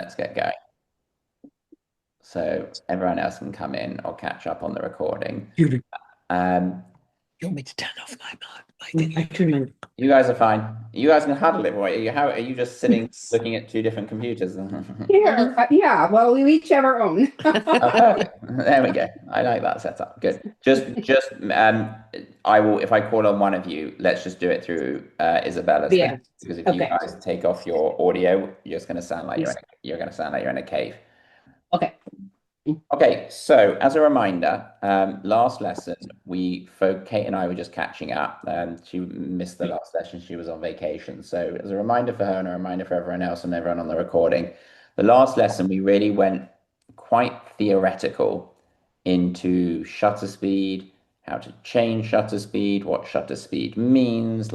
Let's get going. So everyone else can come in or catch up on the recording. You Um, want me to turn off my thing? Actually, you guys are fine. You guys can huddle it, boy. How are you just sitting looking at two different computers? Here, yeah, well, we each have our own. Oh, perfect. There we go. I like that setup. Good. I will, if I call on one of you, let's just do it through Isabella's thing. Yeah. Because if you Okay. guys take off your audio, you're just going to sound like Yes. you're going to sound like you're in a cave. Okay. Okay, so as a reminder, last lesson, Kate and I were just catching up. She missed the last session. She was on vacation. So as a reminder for her and a reminder for everyone else and everyone on the recording, the last lesson, we really went quite theoretical into shutter speed, how to change shutter speed, what shutter speed means.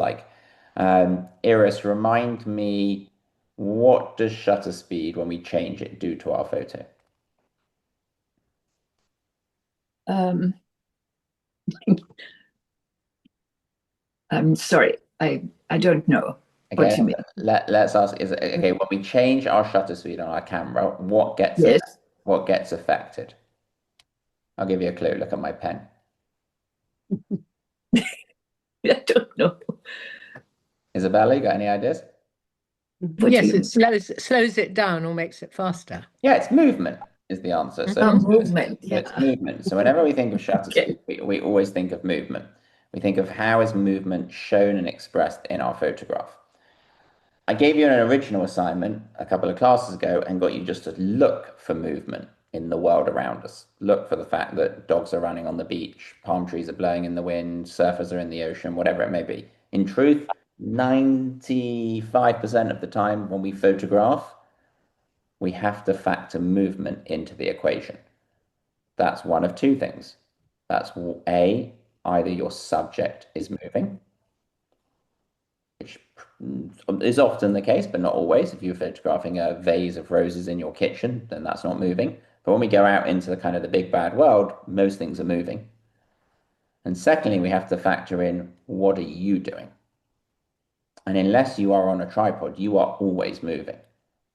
Iris, remind me, what does shutter speed, when we change it, do to our photo? Um, I'm sorry, I don't know what Okay, you mean. let's ask, is it okay when we change our shutter speed on our camera, Yes, what gets affected? I'll give you a clue. Look at my pen. I don't know. Isabella, you got any ideas? What do Yes, you it slows it down or makes it faster. Yeah, it's movement is the answer. So movement, it's yeah. movement. So whenever we think of shutter Okay. speed, we always think of movement. We think of how is movement shown and expressed in our photograph. I gave you an original assignment a couple of classes ago and got you just to look for movement in the world around us. Look for the fact that dogs are running on the beach, palm trees are blowing in the wind, surfers are in the ocean, whatever it may be. In truth, 95% of the time when we photograph, we have to factor movement into the equation. That's one of two things. That's A, either your subject is moving, which is often the case, but not always. If you're photographing a vase of roses in your kitchen, then that's not moving. But when we go out into the kind of the big bad world, most things are moving. And secondly, we have to factor in, what are you doing? And unless you are on a tripod, you are always moving.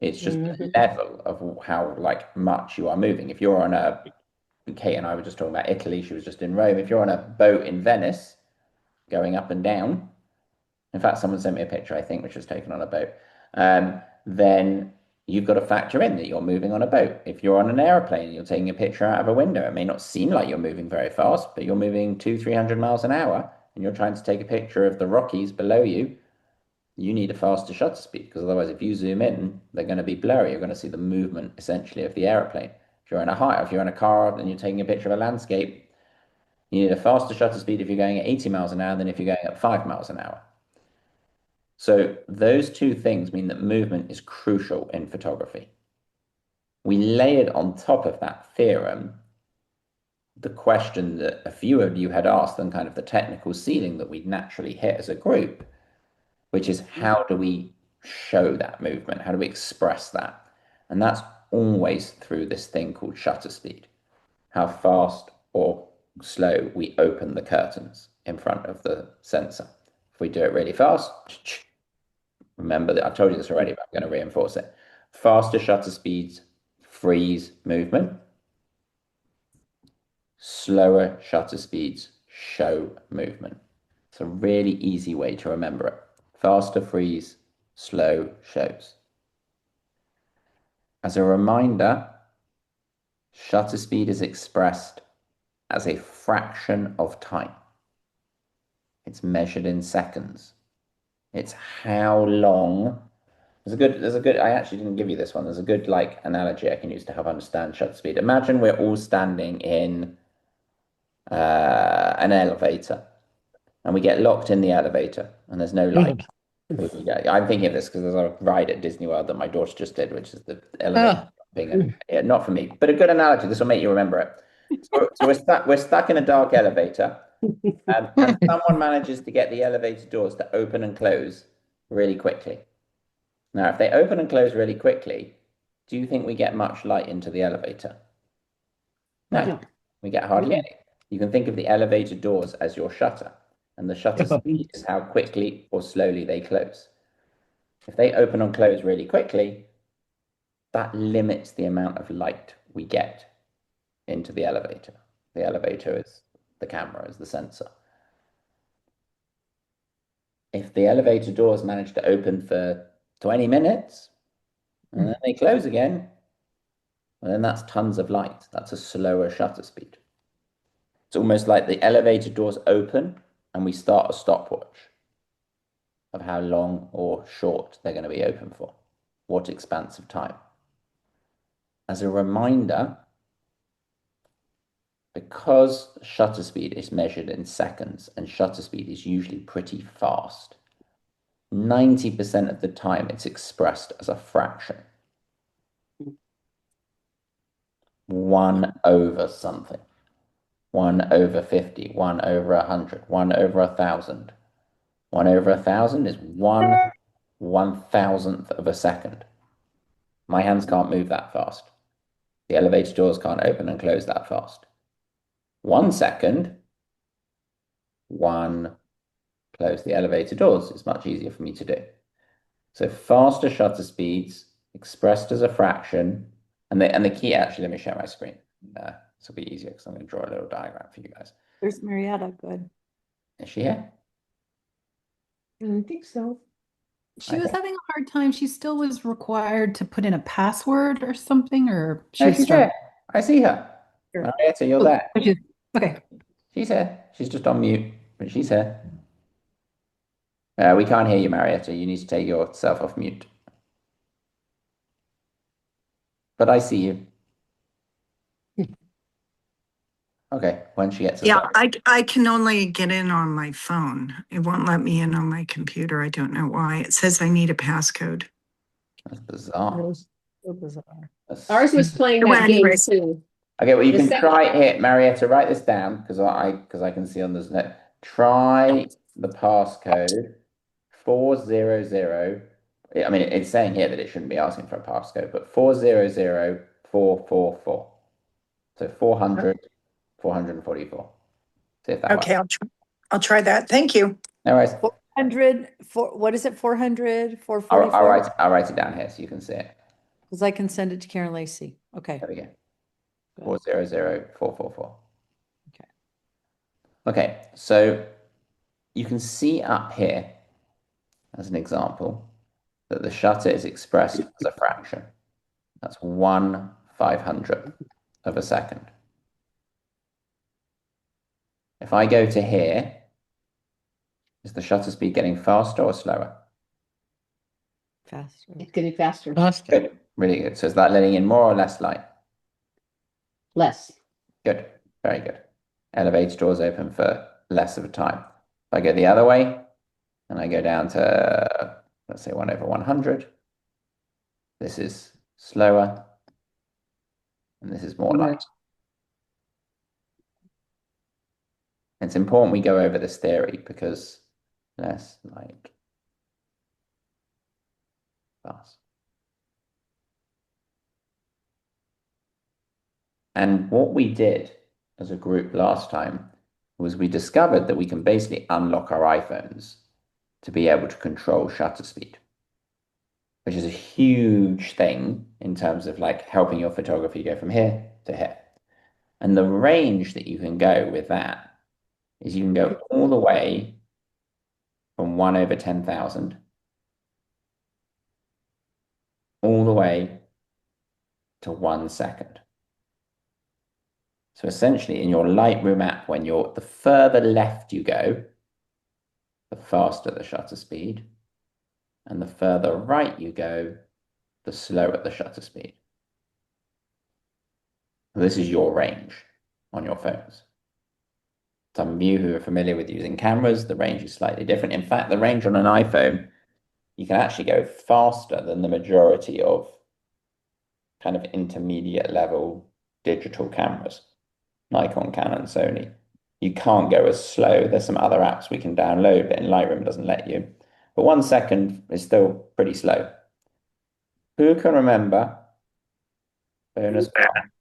It's just the level of how much you are moving. If you're on a, Kate and I were just talking about Italy, she was just in Rome. If you're on a boat in Venice, going up and down, in fact, someone sent me a picture, I think, which was taken on a boat. Then you've got to factor in that you're moving on a boat. If you're on an airplane and you're taking a picture out of a window, it may not seem like you're moving very fast, but you're moving 200-300 miles an hour and you're trying to take a picture of the Rockies below you. You need a faster shutter speed because otherwise, if you zoom in, they're going to be blurry. You're going to see the movement essentially of the airplane. If you're in a car and you're taking a picture of a landscape, you need a faster shutter speed if you're going at 80 miles an hour than if you're going at 5 miles an hour. So those two things mean that movement is crucial in photography. We layered on top of that theorem the question that a few of you had asked and kind of the technical ceiling that we'd naturally hit as a group, which is, how do we show that movement? How do we express that? And that's always through this thing called shutter speed. How fast or slow we open the curtains in front of the sensor. If we do it really fast, remember that I've told you this already, but I'm going to reinforce it. Faster shutter speeds freeze movement. Slower shutter speeds show movement. It's a really easy way to remember it. Faster freeze, slow shows. As a reminder, shutter speed is expressed as a fraction of time. It's measured in seconds. It's how long. I actually didn't give you this one. There's a good analogy I can use to help understand shutter speed. Imagine we're all standing in an elevator and we get locked in the elevator and there's no light. I'm thinking of this because there's a ride at Disney World that my daughter just did, which is the elevator thing. And yeah, not for me, but a good analogy. This will make you remember it. So we're stuck in a dark elevator, and someone manages to get the elevator doors to open and close really quickly. Now, if they open and close really quickly, do you think we get much light into the elevator? No, we get hardly any. You can think of the elevator doors as your shutter, and the shutter speed is how quickly or slowly they close. If they open and close really quickly, that limits the amount of light we get into the elevator. The elevator is the camera, is the sensor. If the elevator doors manage to open for 20 minutes and then they close again, well, then that's tons of light. That's a slower shutter speed. It's almost like the elevator doors open and we start a stopwatch of how long or short they're going to be open for, what expanse of time. As a reminder, because shutter speed is measured in seconds and shutter speed is usually pretty fast, 90% of the time it's expressed as a fraction. 1 over something. 1 over 50, 1 over 100, 1 over 1,000. 1 over 1,000 is 1/1000th of a second. My hands can't move that fast. The elevator doors can't open and close that fast. 1 second, one, close the elevator doors. It's much easier for me to do. So faster shutter speeds expressed as a fraction. And the key, actually, let me share my screen. This will be easier because I'm going to draw a little diagram for you guys. There's Marietta, good. Is she here? I think so. She was Okay. having a hard time. She still was required to put in a password or something, or she No, was she's here. I see her. Sure. Marietta, you're Oh, there. okay. She's here. She's just on mute, but she's here. We can't hear you, Marietta. You need to take yourself off mute. But I see you. Okay, when she gets us Yeah, back. I can only get in on my phone. It won't let me in on my computer. I don't know why. It says I need a passcode. That's bizarre. So bizarre. Ours was playing Well, that game anyways. too. Okay, well, you The can second- try here. Marietta, write this down because I can see on this note. Try the passcode 400. I mean, it's saying here that it shouldn't be asking for a passcode, but 400444. So 400, 444. See if that works. Okay, I'll try that. Thank you. No worries. 400, what is it? 400, I'll 444? I'll write it down here so you can see it. Because I can send it to Karen Lacey. Okay. There we go. Good. 400444. Okay. Okay, so you can see up here, as an example, that the shutter is expressed as a fraction. That's 1/500th of a second. If I go to here, is the shutter speed getting faster or slower? Faster. It's getting faster. Faster. Good, really good. So is that letting in more or less light? Less. Good, very good. Elevator doors open for less of a time. If I go the other way, and I go down to, let's say 1 over 100, this is slower, and this is more light. It's important we go over this theory because less like fast. And what we did as a group last time was we discovered that we can basically unlock our iPhones to be able to control shutter speed, which is a huge thing in terms of like helping your photography go from here to here. And the range that you can go with that is you can go all the way from 1 over 10,000 all the way to 1 second. So essentially in your Lightroom app, when you're the further left you go, the faster the shutter speed, and the further right you go, the slower the shutter speed. This is your range on your phones. Some of you who are familiar with using cameras, the range is slightly different. In fact, the range on an iPhone, you can actually go faster than the majority of kind of intermediate level digital cameras, Nikon, Canon, Sony. You can't go as slow. There's some other apps we can download, but in Lightroom it doesn't let you. But 1 second is still pretty slow. Who can remember, bonus one,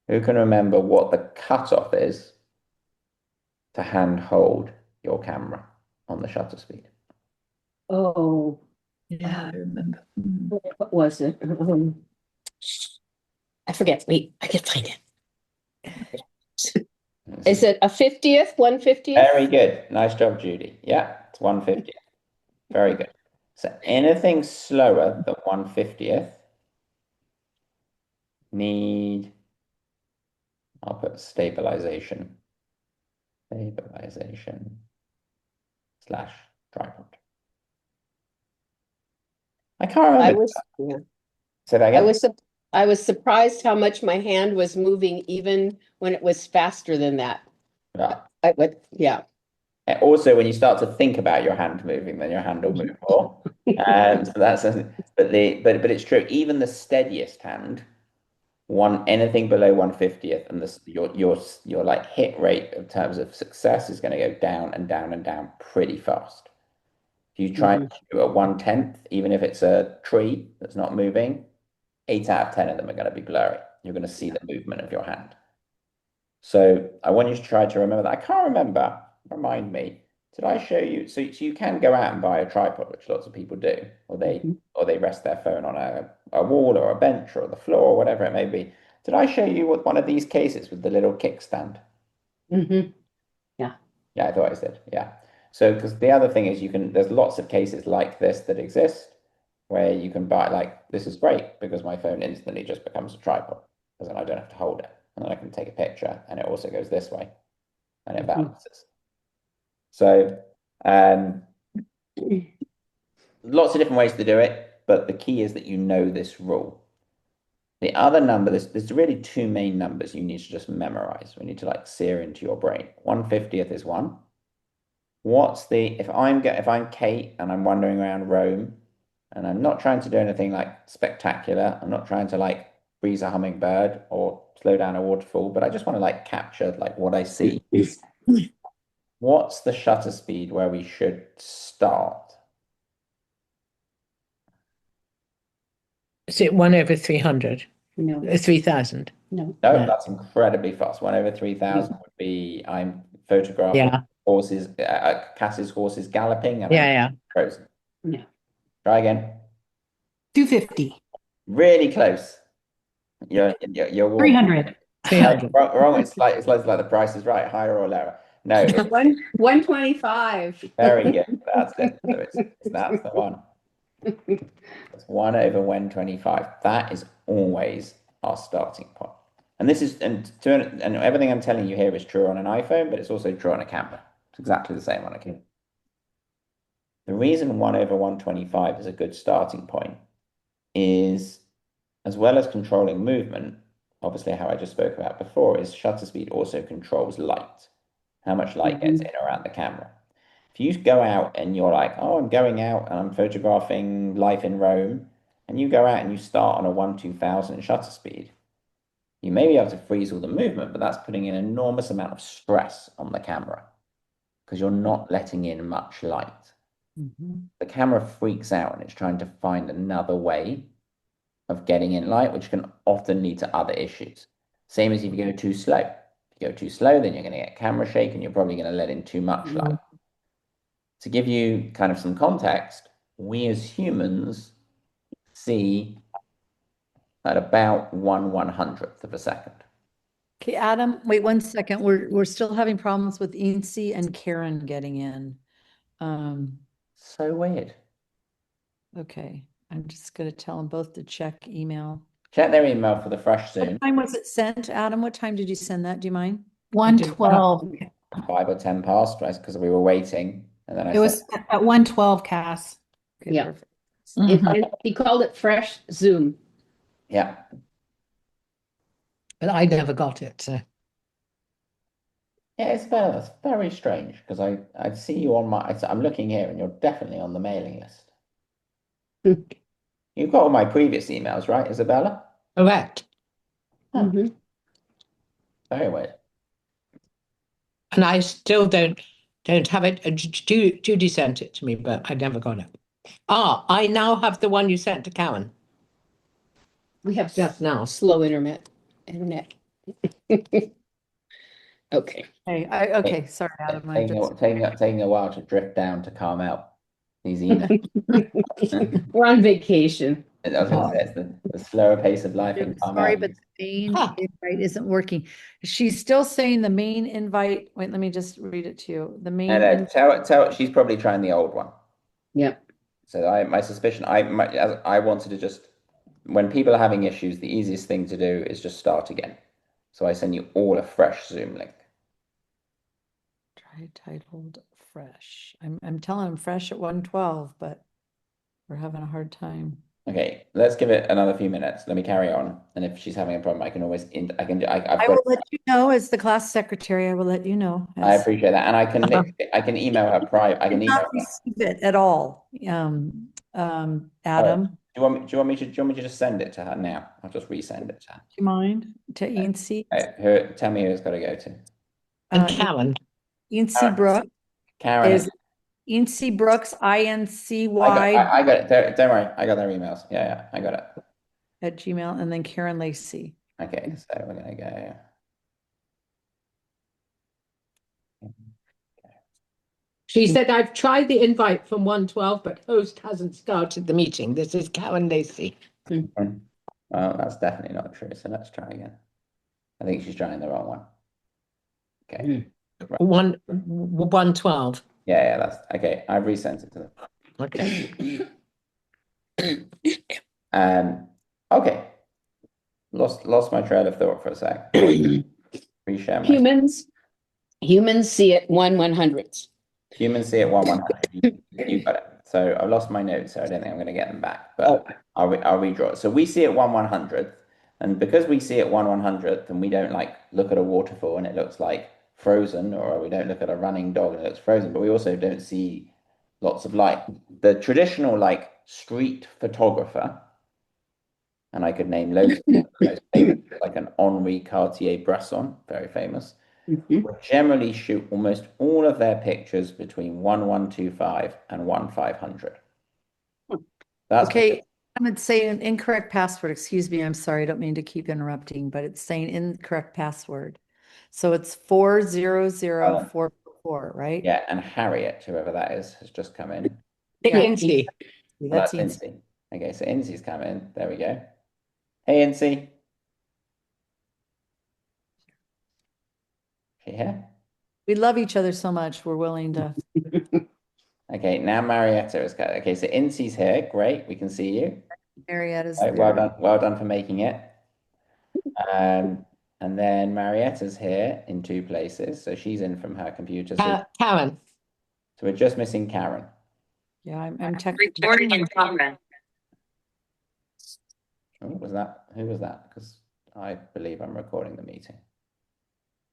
who can remember what the cutoff is to hand hold your camera on the shutter speed? Oh, Yeah, I remember. what was it? I forget. Wait, I can find it. Is it a 50th, 150th? Very good. Nice job, Judy. Yeah, it's 150th. Very good. So anything slower than 150th need, I'll put stabilization slash tripod. I can't I remember. was, yeah. Say that I again. I was surprised how much my hand was moving even when it was faster than that. Yeah. I would, yeah. And also, when you start to think about your hand moving, then your hand will move more. So that's but it's true. Even the steadiest hand, anything below 150th, and your like hit rate in terms of success is going to go down and down and down pretty fast. If you try and do a 1/10, even if it's a tree that's not moving, 8 out of 10 of them are going to be blurry. You're going to see the movement of your hand. So I want you to try to remember that. I can't remember. Remind me. Did I show you? So you can go out and buy a tripod, which lots of people do, or they rest their phone on a wall or a bench or the floor or whatever it may be. Did I show you one of these cases with the little kickstand? Mm-hmm. Yeah. Yeah, I thought I said. Yeah. So because the other thing is there's lots of cases like this that exist where you can buy, like, this is great because my phone instantly just becomes a tripod because then I don't have to hold it. And then I can take a picture and it also goes this way and it balances. So lots of different ways to do it, but the key is that you know this rule. The other number, there's really two main numbers you need to just memorize. We need to like sear into your brain. 1/50th is 1. If I'm Kate and I'm wandering around Rome and I'm not trying to do anything like spectacular, I'm not trying to like freeze a hummingbird or slow down a waterfall, but I just want to like capture like what I see. What's the shutter speed where we should start? Is it 1/300? No, 3,000? no. No, No. that's incredibly fast. 1/3000 would be I'm photographing Yeah. horses, Cass's horses galloping, and Yeah, I'm frozen. Yeah. Try again. 250. Really close. You're 300. 300. wrong. It's like the Price is Right, higher or lower. No, it's 125. very good. That's it. So that's the one. It's 1/125. That is always our starting point. And everything I'm telling you here is true on an iPhone, but it's also true on a camera. It's exactly the same on a camera. The reason 1/125 is a good starting point is, as well as controlling movement, obviously how I just spoke about before, is shutter speed also controls light, how much light gets in around the camera. If you go out and you're like, oh, I'm going out and I'm photographing life in Rome, and you go out and you start on a 1/2000 shutter speed, you may be able to freeze all the movement, but that's putting an enormous amount of stress on the camera because you're not letting in much light. The camera freaks out and it's trying to find another way of getting in light, which can often lead to other issues. Same as if you go too slow. If you go too slow, then you're going to get camera shake and you're probably going to let in too much light. To give you kind of some context, we as humans see at about 1/100th of a second. Okay, Adam, wait 1 second. We're still having problems with Incy and Karen getting in. So weird. Okay, I'm just gonna tell them both to check email. Check their email for the fresh soon. What time was it sent, Adam? What time did you send that? Do you mind? 112. 5 or 10 past, right? Because we were waiting. And then I It was at 112, Cass. Okay, Yeah. perfect. He called it Fresh Zoom. yeah. But I never got it. So. Yeah, it's very strange because I see you on I'm looking here and you're definitely on the mailing list. You've got all my previous emails, right, Isabella? Correct. Mhm. Very weird. And I still don't have it. Judy sent it to me, but I never got it. I now have the one you sent to Karen. We have Just now. slow internet. Okay. Hey, okay, sorry, Adam. I just, Taking a while to drift down to Carmel. These emails. We're on vacation. I was going to say it's the slower pace of life in I'm Carmel. sorry, but the main Ah. invite isn't working. She's still saying the main invite. Wait, let me just read it to you. The main. No, tell she's probably trying the old one. Yeah. So my suspicion, I wanted to just, when people are having issues, the easiest thing to do is just start again. So I send you all a fresh Zoom link. Try titled fresh. I'm telling them fresh at 1:12, but we're having a hard time. Okay, let's give it another few minutes. Let me carry on. And if she's having a problem, I can always, I've I got, will let you know as the class secretary. I will let you know. I as- appreciate that. And I can email her private, I can Did email not her. receive it at all. Adam, Do you want me to just send it to her now? I'll just resend it to her. do you mind to Yancy? Tell me who it's got to go to. And Karen. Yancy Brooks Karen, is Yancy Brooks, INCY I got it. Don't worry. I got their emails. Yeah, I got it. at Gmail, and then Karen Lacey. Okay, so we're gonna go. She said, I've tried the invite from 112, but host hasn't started the meeting. This is Karen Lacey. Well, that's definitely not true. So let's try again. I think she's trying the wrong one. Okay. 112. Yeah, that's okay. I've resent it to them. Okay. Okay. Lost my trail of thought for a sec. Reshare my Humans see it 1/100th. humans see it 1/100. You got it. So I've lost my notes, so I don't think I'm going to get them back. But I'll redraw it. So we see it 1/100th, and because we see it 1/100th, and we don't like look at a waterfall and it looks like frozen, or we don't look at a running dog and it looks frozen, but we also don't see lots of light. The traditional like street photographer, and I could name loads of them, most famous, like an Henri Cartier-Bresson, very famous, will generally shoot almost all of their pictures between 1/125 and 1/500. That's Okay, I'm gonna say an incorrect password. Excuse me, I'm sorry. I don't mean to keep interrupting, but it's saying incorrect password. So it's 40044, right? yeah, and Harriet, whoever that is, has just come in. Yeah. Lindsay. Well, That's that's Incy. Okay, so Incy's come in. There we go. Hey, Incy. She here? We love each other so much. We're willing to. Okay, now Marietta is got. Okay, so Incy's here. Great, we can see you. Marietta's Right, there. well done for making it. And then Marietta's here in two places, so she's in from her computer. So Karen. we're just missing Karen. Yeah, I'm Recording in progress. Oh, was that? Who was that? Because I believe I'm recording the meeting.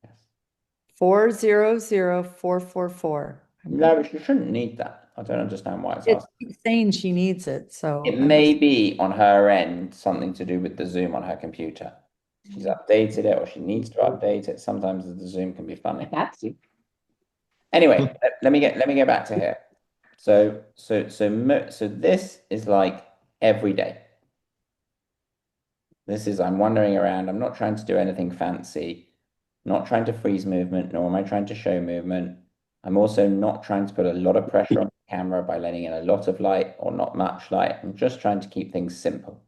Yes. 40044. No, she shouldn't need that. I don't understand why it's It's asking. saying she needs it, so. It may be on her end something to do with the Zoom on her computer. She's updated it, or she needs to update it. Sometimes the Zoom can be funny. Anyway, let me get back to here. So this is like every day. This is I'm wandering around. I'm not trying to do anything fancy. Not trying to freeze movement, nor am I trying to show movement. I'm also not trying to put a lot of pressure on the camera by letting in a lot of light or not much light. I'm just trying to keep things simple.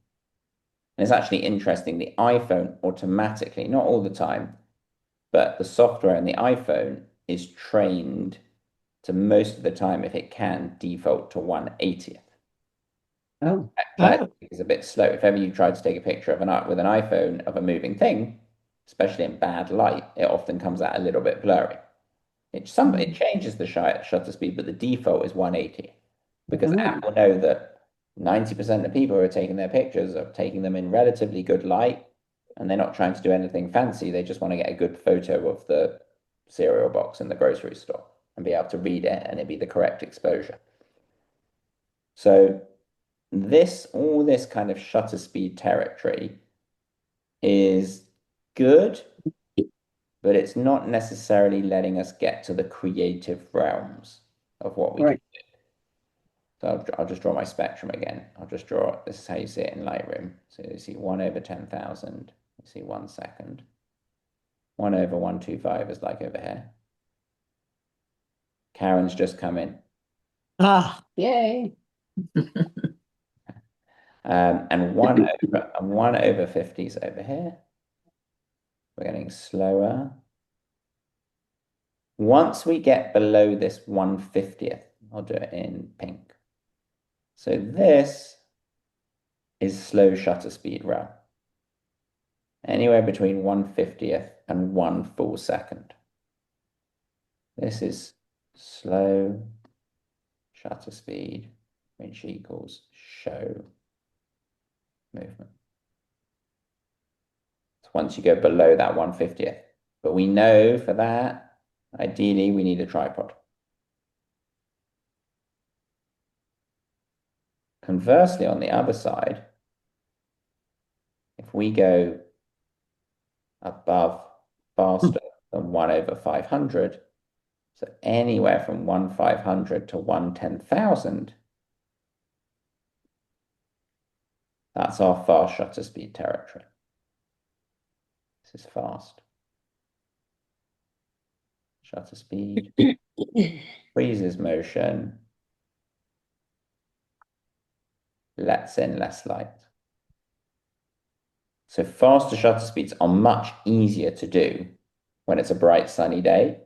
And it's actually interesting. The iPhone automatically, not all the time, but the software in the iPhone is trained to most of the time, if it can, default to 1/80th. Oh. That is a bit slow. If ever you try to take a picture of with an iPhone of a moving thing, especially in bad light, it often comes out a little bit blurry. It changes the shutter speed, but the default is 1/80 because Apple know that 90% of people who are taking their pictures are taking them in relatively good light, and they're not trying to do anything fancy. They just want to get a good photo of the cereal box in the grocery store and be able to read it, and it be the correct exposure. So all this kind of shutter speed territory is good, but it's not necessarily letting us get to the creative realms of what we can do. So I'll just draw my spectrum again. I'll just draw, this is how you see it in Lightroom. So you see 1/10,000, you see 1 second. 1/125 is like over here. Karen's just come in. Yay. And 1/50 is over here. We're getting slower. Once we get below this 1/50th, I'll do it in pink. So this is slow shutter speed rel. Anywhere between 1/50th and 1 full second. This is slow shutter speed, which equals show movement. So once you go below that 1/50th. But we know for that, ideally, we need a tripod. Conversely, on the other side, if we go above faster than 1/500, so anywhere from 1/500 to 1/10,000, that's our fast shutter speed territory. This is fast. Shutter speed, freezes motion, lets in less light. So faster shutter speeds are much easier to do when it's a bright sunny day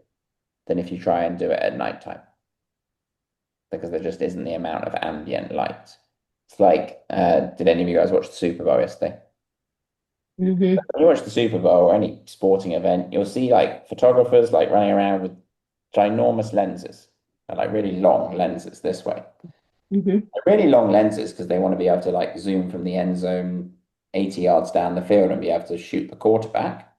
than if you try and do it at nighttime, because there just isn't the amount of ambient light. It's like, did any of you guys watch the Super Bowl yesterday? Mhm. When you watch the Super Bowl or any sporting event, you'll see like photographers like running around with ginormous lenses, and like really long lenses this way. Mhm. They're really long lenses because they want to be able to like zoom from the end zone 80 yards down the field and be able to shoot the quarterback.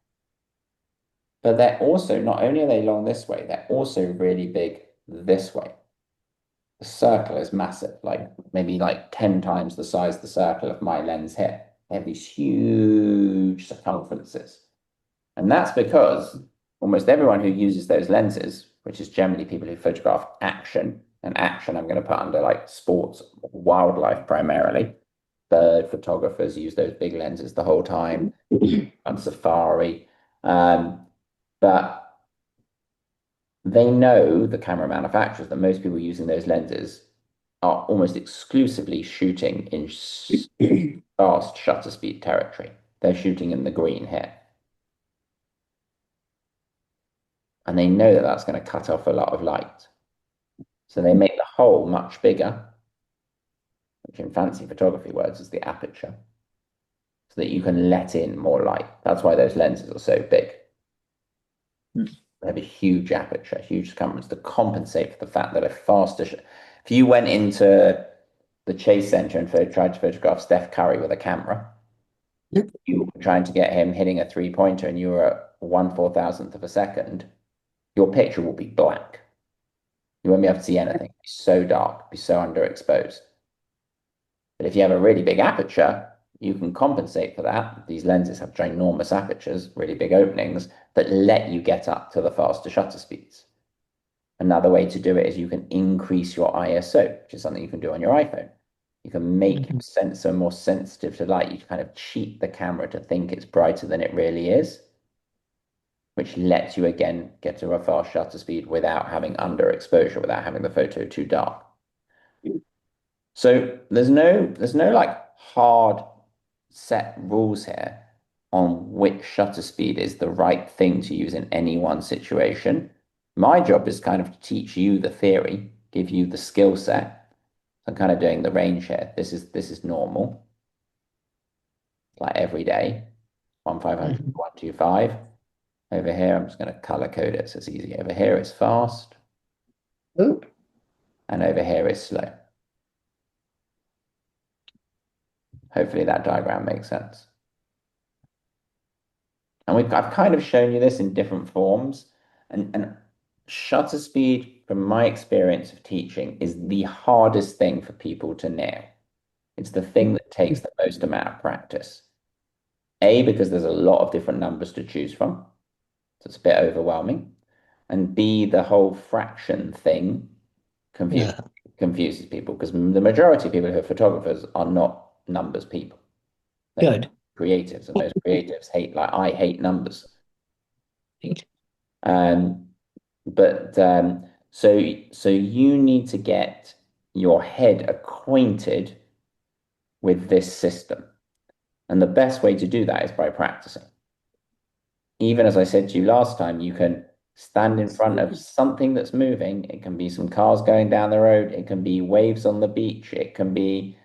But they're also, not only are they long this way, they're also really big this way. The circle is massive, like maybe like 10 times the size of the circle of my lens here. They have these huge circumferences. And that's because almost everyone who uses those lenses, which is generally people who photograph action, and action I'm going to put under like sports, wildlife primarily. Bird photographers use those big lenses the whole time on safari. But they know, the camera manufacturers, that most people using those lenses are almost exclusively shooting in fast shutter speed territory. They're shooting in the green here. And they know that that's going to cut off a lot of light. So they make the hole much bigger, which in fancy photography words is the aperture, so that you can let in more light. That's why those lenses are so big. They have a huge aperture, huge circumference to compensate for the fact that if you went into the Chase Center and tried to photograph Steph Curry with a camera, you were trying to get him hitting a three-pointer and you were at 1/4000th of a second, your picture will be black. You won't be able to see anything. It's so dark, be so underexposed. But if you have a really big aperture, you can compensate for that. These lenses have ginormous apertures, really big openings, that let you get up to the faster shutter speeds. Another way to do it is you can increase your ISO, which is something you can do on your iPhone. You can make your sensor more sensitive to light. You can kind of cheat the camera to think it's brighter than it really is, which lets you again get to a fast shutter speed without having underexposure, without having the photo too dark. So there's no like hard set rules here on which shutter speed is the right thing to use in any one situation. My job is kind of to teach you the theory, give you the skill set. I'm kind of doing the range here. This is normal, like every day, 1/500, 1/25. Over here, I'm just going to color code it so it's easy. Over here is fast, Oop. and over here is slow. Hopefully that diagram makes sense. And I've kind of shown you this in different forms. And shutter speed, from my experience of teaching, is the hardest thing for people to nail. It's the thing that takes the most amount of practice. A, because there's a lot of different numbers to choose from. So it's a bit overwhelming. And B, the whole fraction thing confuses people, because the majority of people who are photographers are not numbers people. They're Good. creatives, and most creatives hate, like I hate numbers. Right. So you need to get your head acquainted with this system. And the best way to do that is by practicing. Even as I said to you last time, you can stand in front of something that's moving. It can be some cars going down the road. It can be waves on the beach. It can be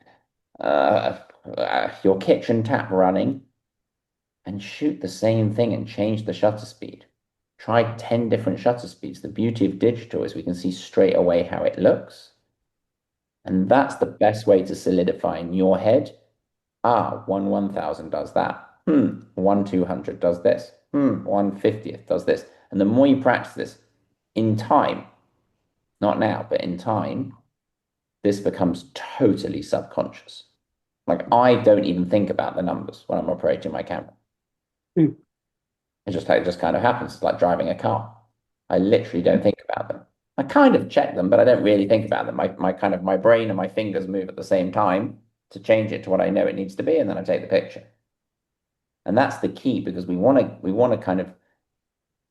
your kitchen tap running, and shoot the same thing and change the shutter speed. Try 10 different shutter speeds. The beauty of digital is we can see straight away how it looks. And that's the best way to solidify in your head. 1/1000 does that. 1/200 does this. 1/50th does this. And the more you practice this in time, not now, but in time, this becomes totally subconscious. Like I don't even think about the numbers when I'm operating my camera. It just kind of happens. It's like driving a car. I literally don't think about them. I kind of check them, but I don't really think about them. My brain and my fingers move at the same time to change it to what I know it needs to be, and then I take the picture. And that's the key, because we want to kind of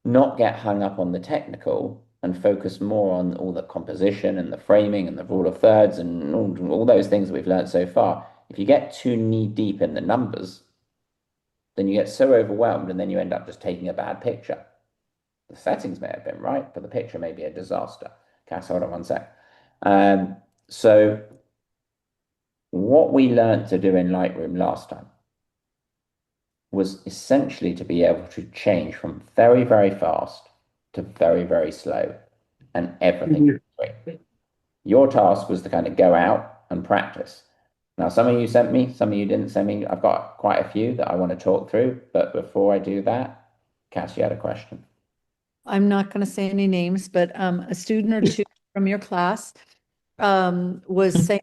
not get hung up on the technical and focus more on all the composition and the framing and the rule of thirds and all those things that we've learned so far. If you get too knee deep in the numbers, then you get so overwhelmed and then you end up just taking a bad picture. The settings may have been right, but the picture may be a disaster. Cass, hold on one sec. So what we learned to do in Lightroom last time was essentially to be able to change from very, very fast to very, very slow, and everything in between. Your task was to kind of go out and practice. Now, some of you sent me, some of you didn't send me. I've got quite a few that I want to talk through, but before I do that, Cass, you had a question. I'm not going to say any names, but a student or two from your class was saying,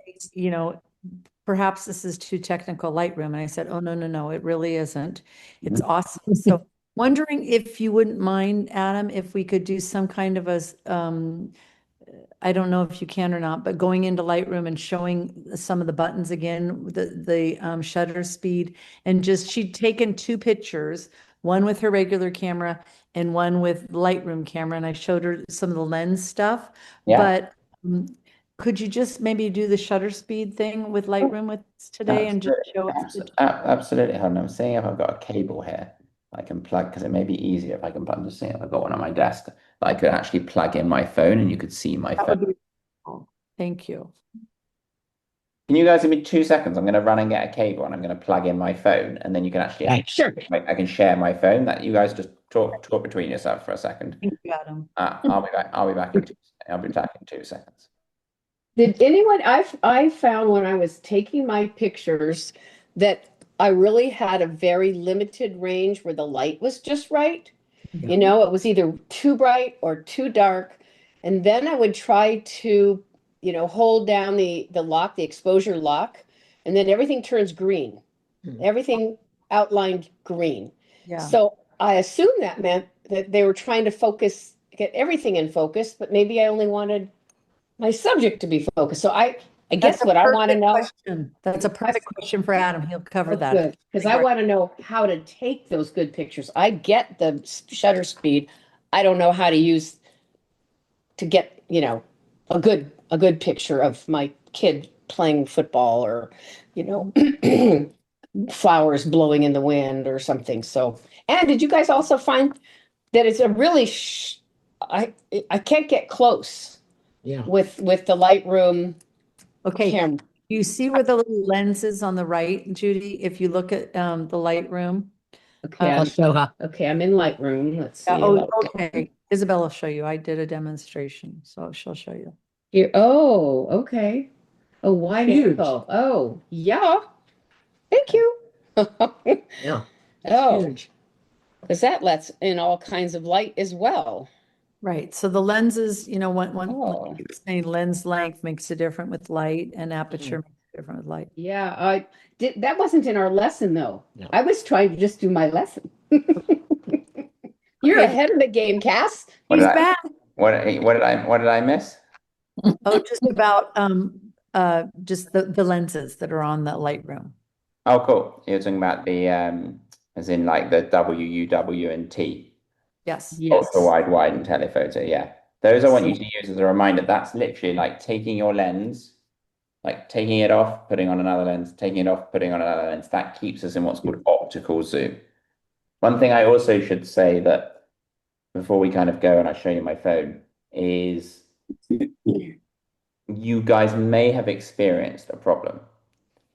perhaps this is too technical Lightroom. And I said, oh, no, it really isn't. It's awesome. So wondering if you wouldn't mind, Adam, if we could do some kind of a, I don't know if you can or not, but going into Lightroom and showing some of the buttons again, the shutter speed, and she'd taken 2 pictures, one with her regular camera and one with Lightroom camera, and I showed her some of the lens stuff. Yeah. But could you just maybe do the shutter speed thing with Lightroom with us today and just show us? Absolutely. Hold on. I'm seeing if I've got a cable here I can plug, because it may be easier if I can plug. I'm just seeing if I've got one on my desk that I could actually plug in my phone and you could see my phone. Thank you. Can you guys give me 2 seconds? I'm going to run and get a cable and I'm going to plug in my phone, and then you can actually, Sure. I can share my phone. That you guys just talk between yourself for a second. Thank you, Adam. I'll be back. I'll be back in 2 seconds. Did anyone, I found when I was taking my pictures that I really had a very limited range where the light was just right. Yeah. It was either too bright or too dark. And then I would try to, hold down the lock, the exposure lock, and then everything turns green. Everything outlined green. Yeah. So I assumed that meant that they were trying to get everything in focus, but maybe I only wanted my subject to be focused. So I guess what I want to know. That's a perfect question for Adam. He'll cover that. Because I want to know how to take those good pictures. I get the shutter speed. I don't know how to use to get, a good picture of my kid playing football or, flowers blowing in the wind or something. So, and did you guys also find that it's a really, I can't get close. Yeah. With the Lightroom camera. You see where the little lens is on the right, Judy? If you look at the Lightroom. Okay. I'll show her. Okay, I'm in Lightroom. Let's see. Okay. Isabel will show you. I did a demonstration, so she'll show you. Here. Oh, okay. Oh, wide angle. Oh, yeah. Thank you. Yeah. Oh, Huge. because that lets in all kinds of light as well. Right. So the lenses, Oh. saying lens length makes it different with light, and aperture makes it different with light. Yeah, that wasn't in our lesson though. No. I was trying to just do my lesson. You're ahead of the game, Cass. He's back. What did I miss? Oh, just about just the lenses that are on the Lightroom. Oh, cool. You're talking about the as in like the W, UW, and T. Yes. Ultra wide, and telephoto. Yeah. Those I want you to use as a reminder. That's literally like taking your lens Like taking it off, putting on another lens, taking it off, putting on another lens. That keeps us in what's called optical zoom. One thing I also should say that before we kind of go and I show you my phone is you guys may have experienced a problem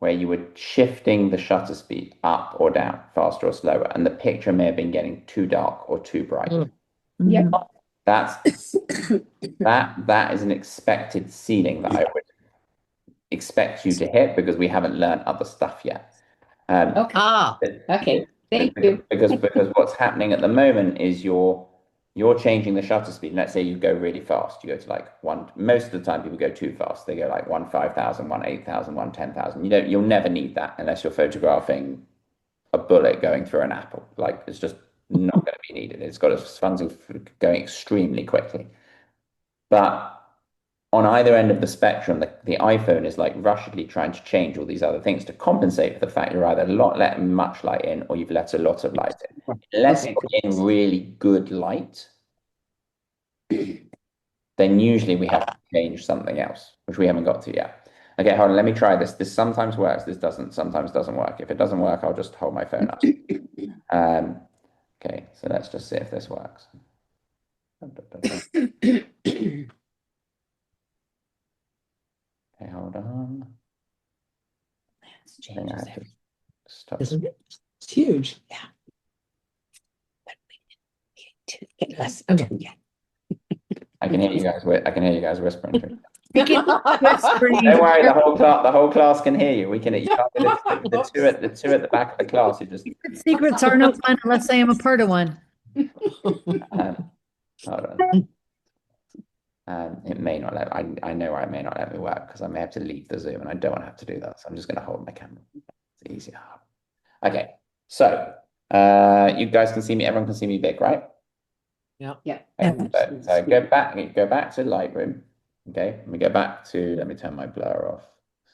where you were shifting the shutter speed up or down, faster or slower, and the picture may have been getting too dark or too bright. Yep. That's that is an expected ceiling that I would expect you to hit because we haven't learned other stuff yet. Okay. Okay. Thank you. Because what's happening at the moment is you're changing the shutter speed. Let's say you go really fast. You go to like one. Most of the time, people go too fast. They go like 1 5,000, 1 8,000, 1 10,000. You'll never need that unless you're photographing a bullet going through an apple. Like it's just not going to be needed. It's got its funds going extremely quickly. But on either end of the spectrum, the iPhone is like rushedly trying to change all these other things to compensate for the fact you're either letting much light in or you've let a lot of light in. Unless Okay. you're in really good light, then usually we have to change something else, which we haven't got to yet. Okay, hold on, let me try this. This sometimes works, this sometimes doesn't work. If it doesn't work, I'll just hold my phone up. Okay, so let's just see if this works. Okay, hold on. I think I have to stop. Isn't it? It's huge. Yeah. But we get less. Okay. Yeah. I can hear you guys. I can hear you guys whispering. Don't Whispering. worry, the whole class can hear you. We can. You can't hear the two at the back of the class. You just. Secrets are no fun unless I am a part of one. Hold on. It may not let. I know I may not let me work because I may have to leave the Zoom, and I don't want to have to do that. So I'm just going to hold my camera. It's easier. Okay. So you guys can see me. Everyone can see me big, right? Yeah. Yeah. Okay, so go back to Lightroom. Okay, let me go back to, let me turn my blur off.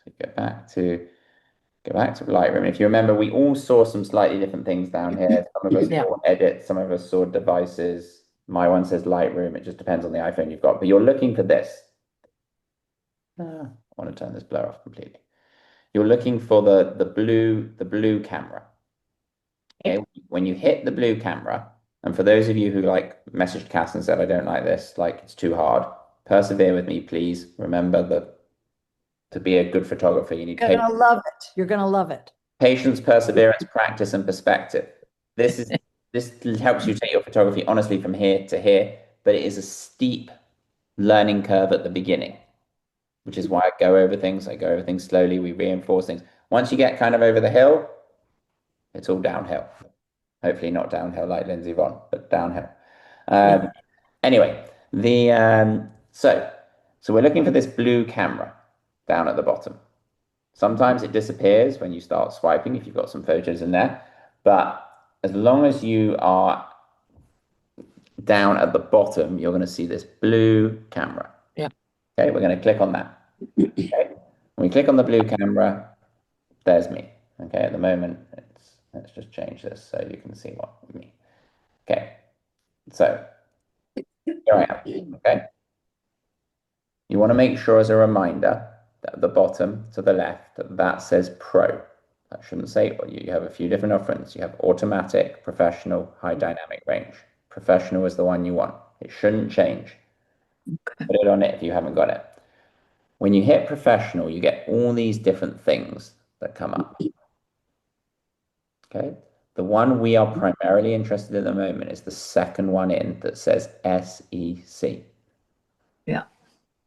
So go back to Lightroom. If you remember, we all saw some slightly different things down here. Some of us Yeah. saw edit, some of us saw devices. My one says Lightroom. It just depends on the iPhone you've got. But you're looking for this. I want to turn this blur off completely. You're looking for the blue camera. Okay, when you hit the blue camera, and for those of you who like messaged Cass and said, I don't like this, like it's too hard, persevere with me, please. Remember that to be a good photographer, you need You're gonna love it. You're gonna love it. patience, perseverance, practice, and perspective. This helps you take your photography honestly from here to here, but it is a steep learning curve at the beginning, which is why I go over things slowly, we reinforce things. Once you get kind of over the hill, it's all downhill. Hopefully not downhill like Lindsay Vonn, but downhill. Anyway, so we're looking for this blue camera down at the bottom. Sometimes it disappears when you start swiping if you've got some photos in there, but as long as you are down at the bottom, you're going to see this blue camera. Yeah. Okay, we're going to click on that. Okay. When we click on the blue camera, there's me. Okay, at the moment, let's just change this so you can see what me. Okay, so here I am. Okay, you want to make sure as a reminder that at the bottom to the left that says Pro. That shouldn't say you have a few different options. You have automatic, professional, high dynamic range. Professional is the one you want. It shouldn't change. Put it on it if you haven't got it. When you hit professional, you get all these different things that come up. Okay. The one we are primarily interested in at the moment is the second one in that says SEC. Yeah.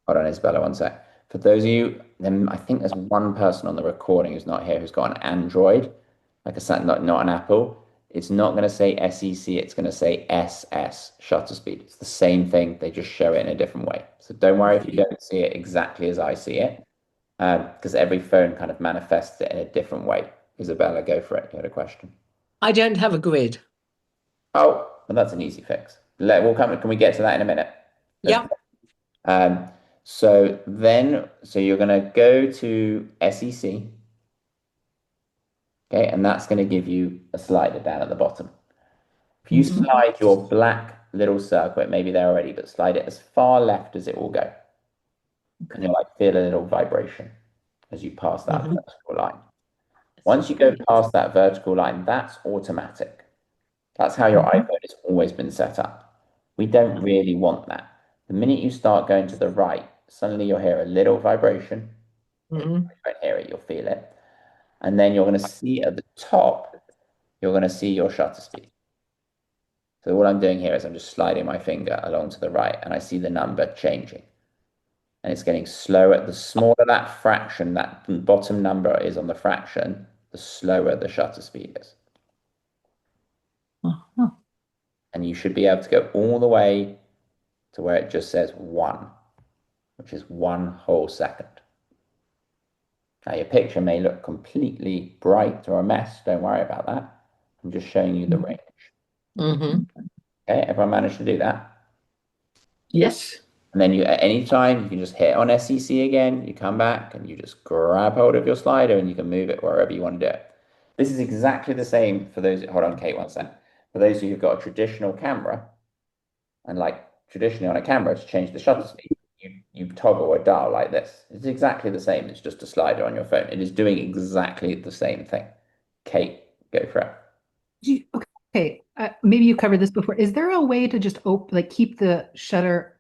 Hold on, Isabella, one sec. For those of you, then I think there's one person on the recording who's not here who's got an Android, like not an Apple. It's not going to say SEC, it's going to say SS, shutter speed. It's the same thing, they just show it in a different way. So don't worry if you don't see it exactly as I see it, because every phone kind of manifests it in a different way. Isabella, go for it. You had a question. I don't have a grid. Oh, well, that's an easy fix. Can we get to that in a minute? Yeah. So you're going to go to SEC. Okay, and that's going to give you a slider down at the bottom. If you slide your black little circle, it may be there already, but slide it as far left as it will go. And you'll like feel a little vibration. as you pass that Mhm. vertical line. Once you go past that vertical line, that's automatic. That's how your iPhone has always been set up. We don't really want that. The minute you start going to the right, suddenly you'll hear a little vibration. You Mhm. won't hear it, you'll feel it. And then you're going to see at the top, you're going to see your shutter speed. So all I'm doing here is I'm just sliding my finger along to the right and I see the number changing. And it's getting slower. The smaller that fraction, that bottom number is on the fraction, the slower the shutter speed is. Uh-huh. And you should be able to go all the way to where it just says 1, which is 1 whole second. Now, your picture may look completely bright or a mess. Don't worry about that. I'm just showing you the range. Mhm. Okay, everyone managed to do that? Yes. And then you, at any time, you can just hit on SEC again. You come back and you just grab hold of your slider and you can move it wherever you want to do it. This is exactly the same for those. Hold on, Kate, one sec. For those of you who've got a traditional camera, and like traditionally on a camera, to change the shutter speed, you toggle a dial like this. It's exactly the same. It's just a slider on your phone. It is doing exactly the same thing. Kate, go for it. Okay, maybe you covered this before. Is there a way to just like keep the shutter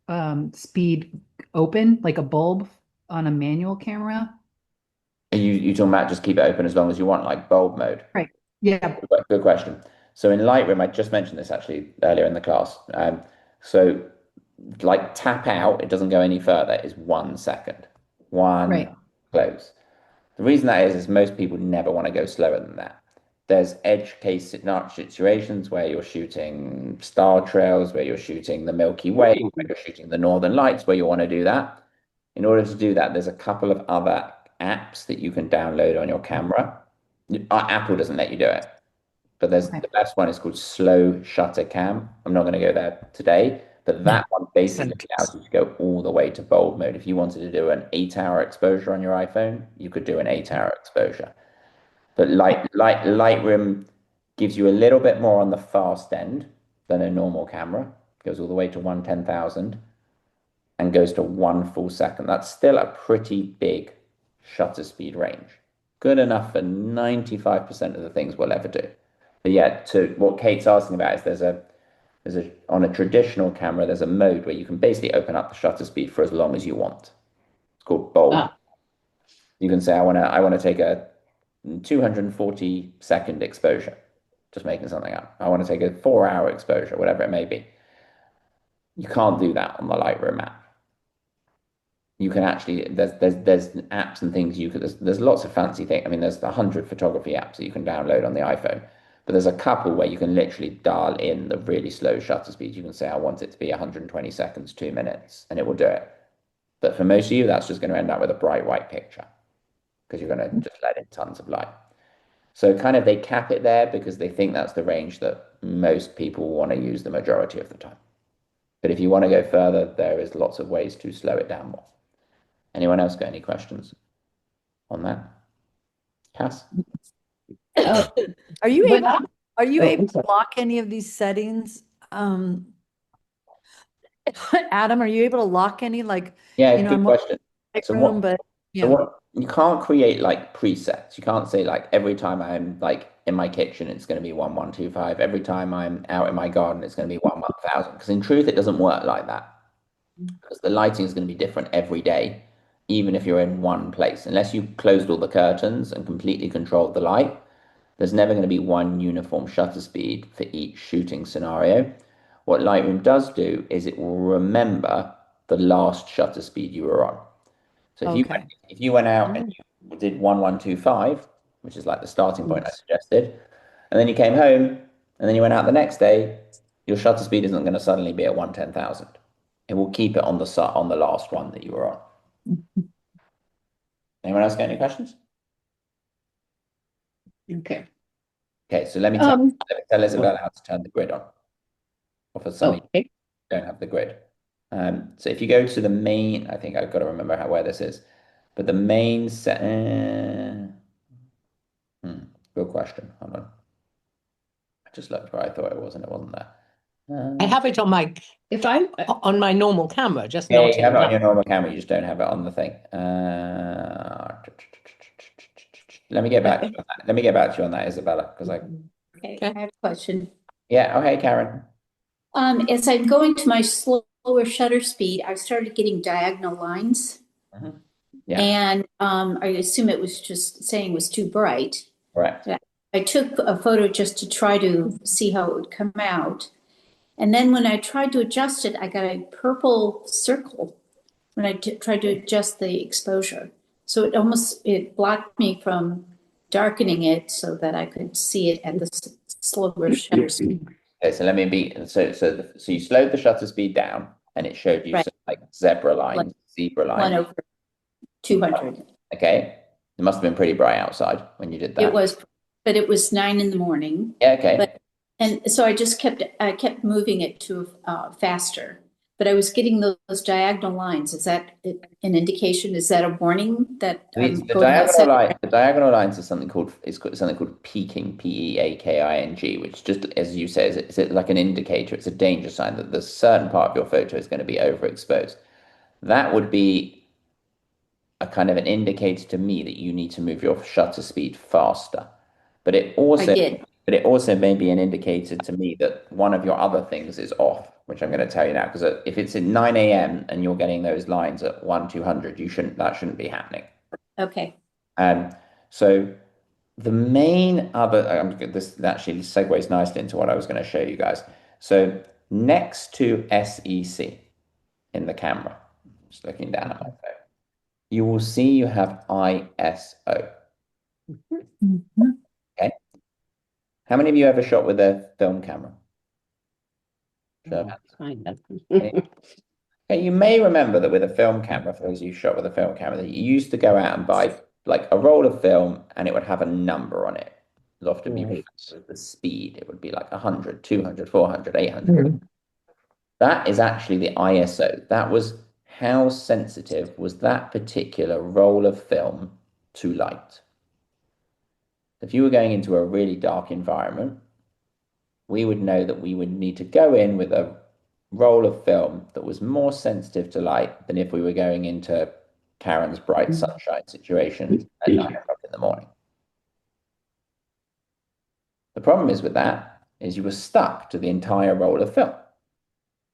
speed open, like a bulb on a manual camera? You talking about just keep it open as long as you want, like bulb mode? Right. Yeah. Good question. So in Lightroom, I just mentioned this actually earlier in the class. So like tap out, it doesn't go any further, is 1 second. One, Right. close. The reason that is most people never want to go slower than that. There's edge case situations where you're shooting star trails, where you're shooting the Milky Way, where you're shooting the Northern Lights, where you want to do that. In order to do that, there's a couple of other apps that you can download on your camera. Apple doesn't let you do it, but there's Okay. the best one is called Slow Shutter Cam. I'm not going to go there today, but that one basically allows you to go all the way to bulb mode. If you wanted to do an 8 hour exposure on your iPhone, you could do an 8 hour exposure. But Lightroom gives you a little bit more on the fast end than a normal camera. Goes all the way to 1/10,000 and goes to 1 full second. That's still a pretty big shutter speed range. Good enough for 95% of the things we'll ever do. But yeah, to what Kate's asking about is there's a on a traditional camera, there's a mode where you can basically open up the shutter speed for as long as you want. It's called bulb. Ah, You can say I want to take a 240-second exposure. Just making something up. I want to take a 4 hour exposure, whatever it may be. You can't do that on the Lightroom app. You can actually there's apps and things you could there's lots of fancy things. I mean, there's 100 photography apps that you can download on the iPhone, but there's a couple where you can literally dial in the really slow shutter speed. You can say I want it to be 120 seconds, 2 minutes, and it will do it. But for most of you, that's just going to end up with a bright white picture because you're going to just let in tons of light. So kind of they cap it there because they think that's the range that most people want to use the majority of the time. But if you want to go further, there is lots of ways to slow it down more. Anyone else got any questions on that? Cass? Are you but able, are you Oh, able I'm to sorry. lock any of these settings? Adam, are you able to lock any, like, Yeah, you know, good I'm question. So room, but so yeah. what you can't create like presets. You can't say like every time I'm like in my kitchen, it's going to be 1125. Every time I'm out in my garden, it's going to be 1000. Because in truth, it doesn't work like that. Because the lighting is going to be different every day, even if you're in one place. Unless you closed all the curtains and completely controlled the light, there's never going to be one uniform shutter speed for each shooting scenario. What Lightroom does do is it will remember the last shutter speed you were on. So Okay. if you went out and you did 1125, which is like the starting point I suggested, and then you came home and then you went out the next day, your shutter speed isn't going to suddenly be at 1/10,000. It will keep it on the last one that you were on. Anyone else got any questions? Okay. Okay, so let me tell Isabel how to turn the grid on. Or for some of you Okay. who don't have the grid. So if you go to the main, I think I've got to remember where this is, but the main set. Good question. Hold on. I just looked where I thought it was, and it wasn't there. I have it on my If I'm on my normal camera, just Yeah, not you have in it on your light. normal camera. You just don't have it on the thing. Let me get back to you on that. Let me get back to you on that, Isabella, because Okay, Okay. I have a question. yeah. Oh, hey, Karen. As I'm going to my slower shutter speed, I started getting diagonal lines. Mhm. Yeah, And I assume it was just saying it was too bright. correct. I took a photo just to try to see how it would come out. And then when I tried to adjust it, I got a purple circle when I tried to adjust the exposure. So it blocked me from darkening it so that I could see it at the slower shutter speed. Okay, so let me be so you slowed the shutter speed down, and it showed you Right. some like zebra Like lines, zebra 1 lines. over 200. Okay, it must have been pretty bright outside when you did that. It was, but it was 9 in the morning. Yeah, okay. But and so I kept moving it to faster, but I was getting those diagonal lines. Is that an indication? Is that a warning that I'm The going outside? diagonal lines is something called peaking, Peaking, which just as you say, is like an indicator. It's a danger sign that there's a certain part of your photo is going to be overexposed. That would be a kind of an indicator to me that you need to move your shutter speed faster. But it I also did. but it also may be an indicator to me that one of your other things is off, which I'm going to tell you now. Because if it's at 9 a.m. and you're getting those lines at 1/200, that shouldn't be happening. Okay. Um, so the main other, this actually segues nicely into what I was going to show you guys. So next to SEC in the camera, just looking down at my phone, you will see you have ISO. Okay. How many of you ever shot with a film camera? Show of hands. Kind of. Okay, you may remember that with a film camera, for those of you who shot with a film camera, that you used to go out and buy like a roll of film and it would have a number on it. It would often be Right. the speed. It would be like 100, 200, 400, 800. That is actually the ISO. That was how sensitive was that particular roll of film to light. If you were going into a really dark environment, we would know that we would need to go in with a roll of film that was more sensitive to light than if we were going into Karen's bright sunshine situation at 9 o'clock in the morning. The problem is with that is you were stuck to the entire roll of film.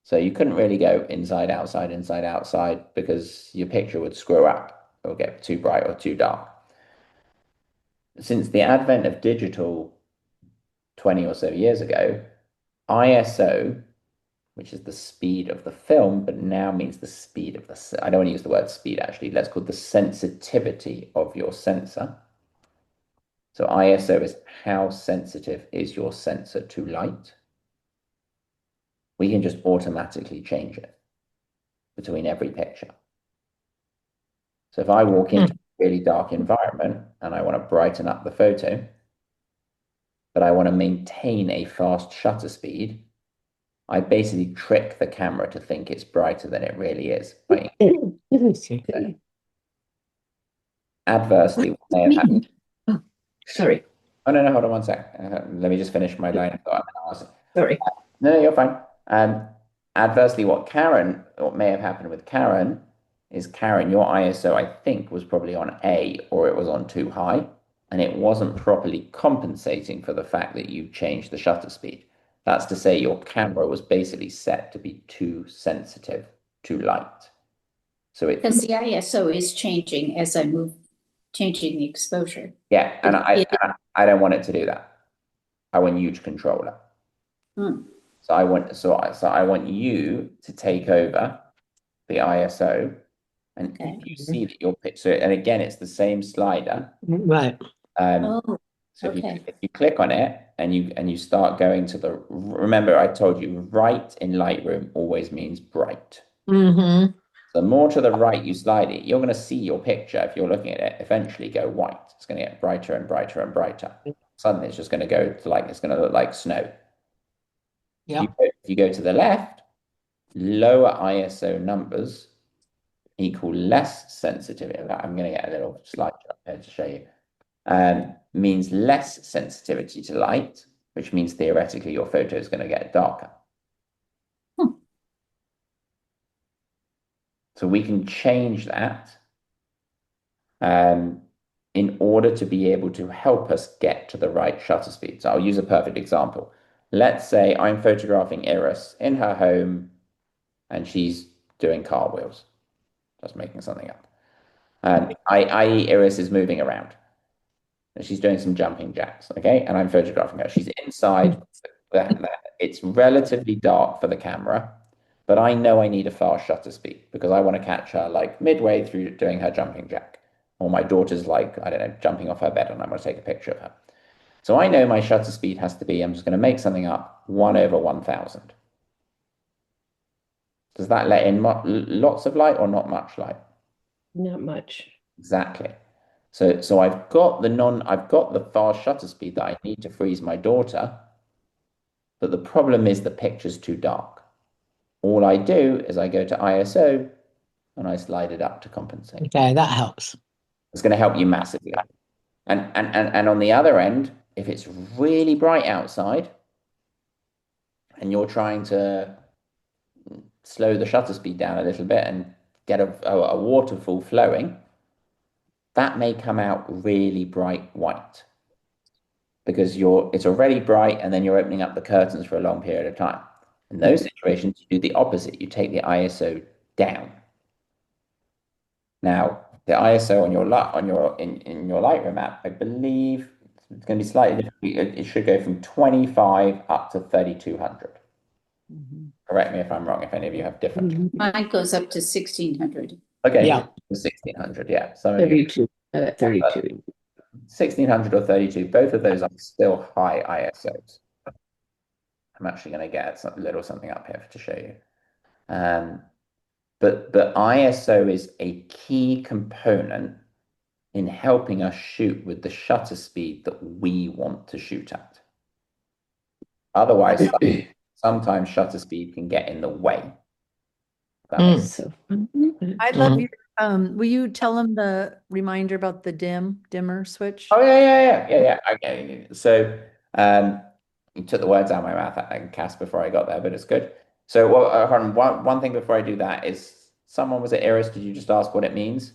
So you couldn't really go inside, outside, because your picture would screw up or get too bright or too dark. Since the advent of digital 20 or so years ago, ISO, which is the speed of the film, but now means the speed of the, I don't want to use the word speed actually, let's call it the sensitivity of your sensor. So ISO is how sensitive is your sensor to light. We can just automatically change it between every picture. So if I walk into a really dark environment and I want to brighten up the photo, but I want to maintain a fast shutter speed, I basically trick the camera to think it's brighter than it really is. Adversely, what may have happened. Oh, sorry. Oh, no, hold on one sec. Let me just finish my line of thought. Sorry. No, you're fine. Adversely, what may have happened with Karen is Karen, your ISO, I think, was probably on A or it was on too high, and it wasn't properly compensating for the fact that you changed the shutter speed. That's to say your camera was basically set to be too sensitive to light. So Because the ISO is changing as I move, changing the exposure. yeah, and I don't want it to do that. I want you to control it. So I want you to take over the ISO, and if you see that your picture, and again, it's the same slider. Right. So if you click on it and you start going to the, remember I told you right in Lightroom always means bright. Mm-hmm. The more to the right you slide it, you're going to see your picture, if you're looking at it, eventually go white. It's going to get brighter and brighter and brighter. Suddenly it's just going to go to like, it's going to look like snow. Yeah. If you go to the left, lower ISO numbers equal less sensitivity. I'm going to get a little slide up here to show you. Means less sensitivity to light, which means theoretically your photo is going to get darker. So we can change that in order to be able to help us get to the right shutter speed. So I'll use a perfect example. Let's say I'm photographing Iris in her home and she's doing cartwheels, just making something up. And i.e. Iris is moving around and she's doing some jumping jacks, okay? And I'm photographing her. She's inside. It's relatively dark for the camera, but I know I need a fast shutter speed because I want to catch her like midway through doing her jumping jack. Or my daughter's like, I don't know, jumping off her bed and I want to take a picture of her. So I know my shutter speed has to be, I'm just going to make something up, 1/1000. Does that let in lots of light or not much light? Not much. Exactly. So I've got the fast shutter speed that I need to freeze my daughter, but the problem is the picture's too dark. All I do is I go to ISO and I slide it up to compensate. Okay, that helps. It's going to help you massively. And on the other end, if it's really bright outside and you're trying to slow the shutter speed down a little bit and get a waterfall flowing, that may come out really bright white because it's already bright and then you're opening up the curtains for a long period of time. In those situations, you do the opposite. You take the ISO down. Now, the ISO on your in your Lightroom app, I believe it's going to be slightly different. It should go from 25 up to 3200. Correct me if I'm wrong, if any of you have different. Mine goes up to 1600. Okay, Yeah. 1600, yeah. Some of you 32. 32. 1600 or 32, both of those are still high ISOs. I'm actually going to get a little something up here to show you. But ISO is a key component in helping us shoot with the shutter speed that we want to shoot at. Otherwise, sometimes shutter speed can get in the way. That makes sense. So I love your, will you tell them the reminder about the dimmer switch? Oh yeah. Okay. So you took the words out of my mouth and cast before I got there, but it's good. So one thing before I do that is someone was it Iris? Did you just ask what it means?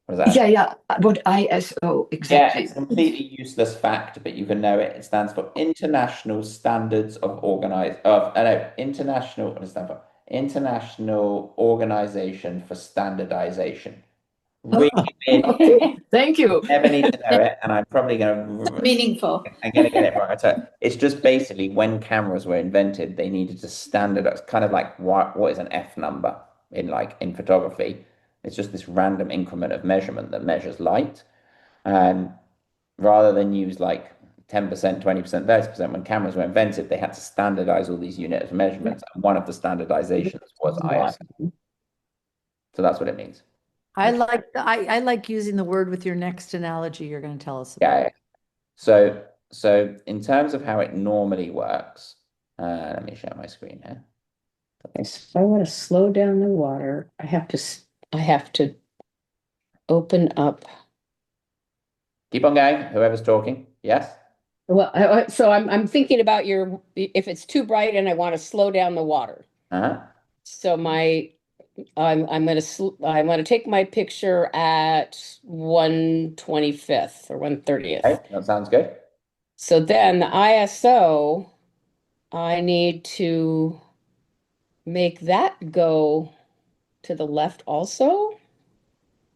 What does that? Yeah. What ISO Yeah, exactly? it's a completely useless fact, but you can know it. It stands for International Standards of International, what does it stand for? International Organization for Standardization. Really big. Okay, thank you. Never need to know it, and I'm probably going Meaningful. to get it wrong. So it's just basically when cameras were invented, they needed to standardize, kind of like what is an F number in photography. It's just this random increment of measurement that measures light. And rather than use like 10%, 20%, 30%, when cameras were invented, they had to standardize all these units of measurements. And one of the standardizations was ISO. So that's what it means. I like using the word with your next analogy you're going to tell us about. Yeah. So in terms of how it normally works, let me share my screen here. if I want to slow down the water, I have to open up. Keep on going, whoever's talking. Yes? Well, so I'm thinking about if it's too bright and I want to slow down the water. Uh-huh. So I'm gonna take my picture at 1/25 or 1/30th. Okay, that sounds good. So then the ISO, I need to make that go to the left also.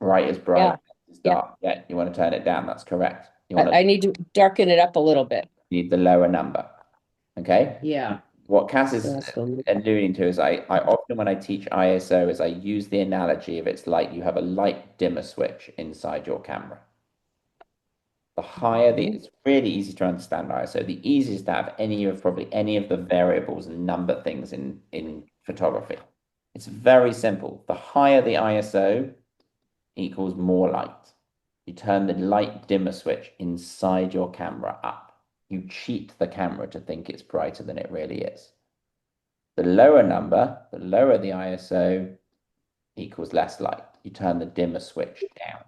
Right is bright. Yeah. It's dark. Yeah, you want to turn it down. That's correct. You want I need to darken it up a little bit. need the lower number. Okay? Yeah. What Cass is So that's going- alluding to is I often when I teach ISO is I use the analogy of it's like you have a light dimmer switch inside your camera. The higher it's really easy to understand ISO. The easiest to have probably any of the variables and number things in photography. It's very simple. The higher the ISO equals more light. You turn the light dimmer switch inside your camera up. You cheat the camera to think it's brighter than it really is. The lower number, the lower the ISO, equals less light. You turn the dimmer switch down.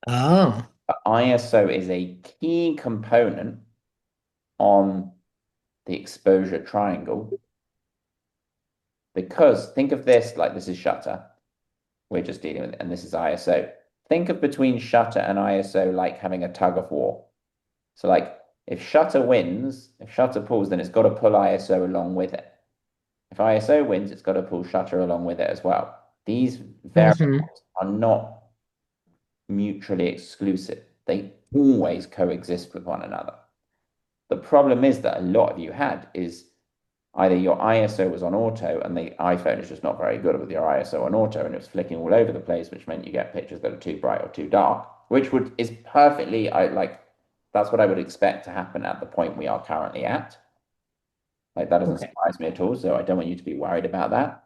Oh. The ISO is a key component on the exposure triangle because think of this like this is shutter. We're just dealing with it, and this is ISO. think of between shutter and ISO like having a tug of war. So like if shutter wins, if shutter pulls, then it's got to pull ISO along with it. If ISO wins, it's got to pull shutter along with it as well. These variables are not mutually exclusive. They always coexist with one another. The problem is that a lot of you had is either your ISO was on auto and the iPhone is just not very good with your ISO on auto and it was flicking all over the place, which meant you get pictures that are too bright or too dark, which is perfectly that's what I would expect to happen at the point we are currently at. Like that doesn't surprise me at all, so I don't want you to be worried about that.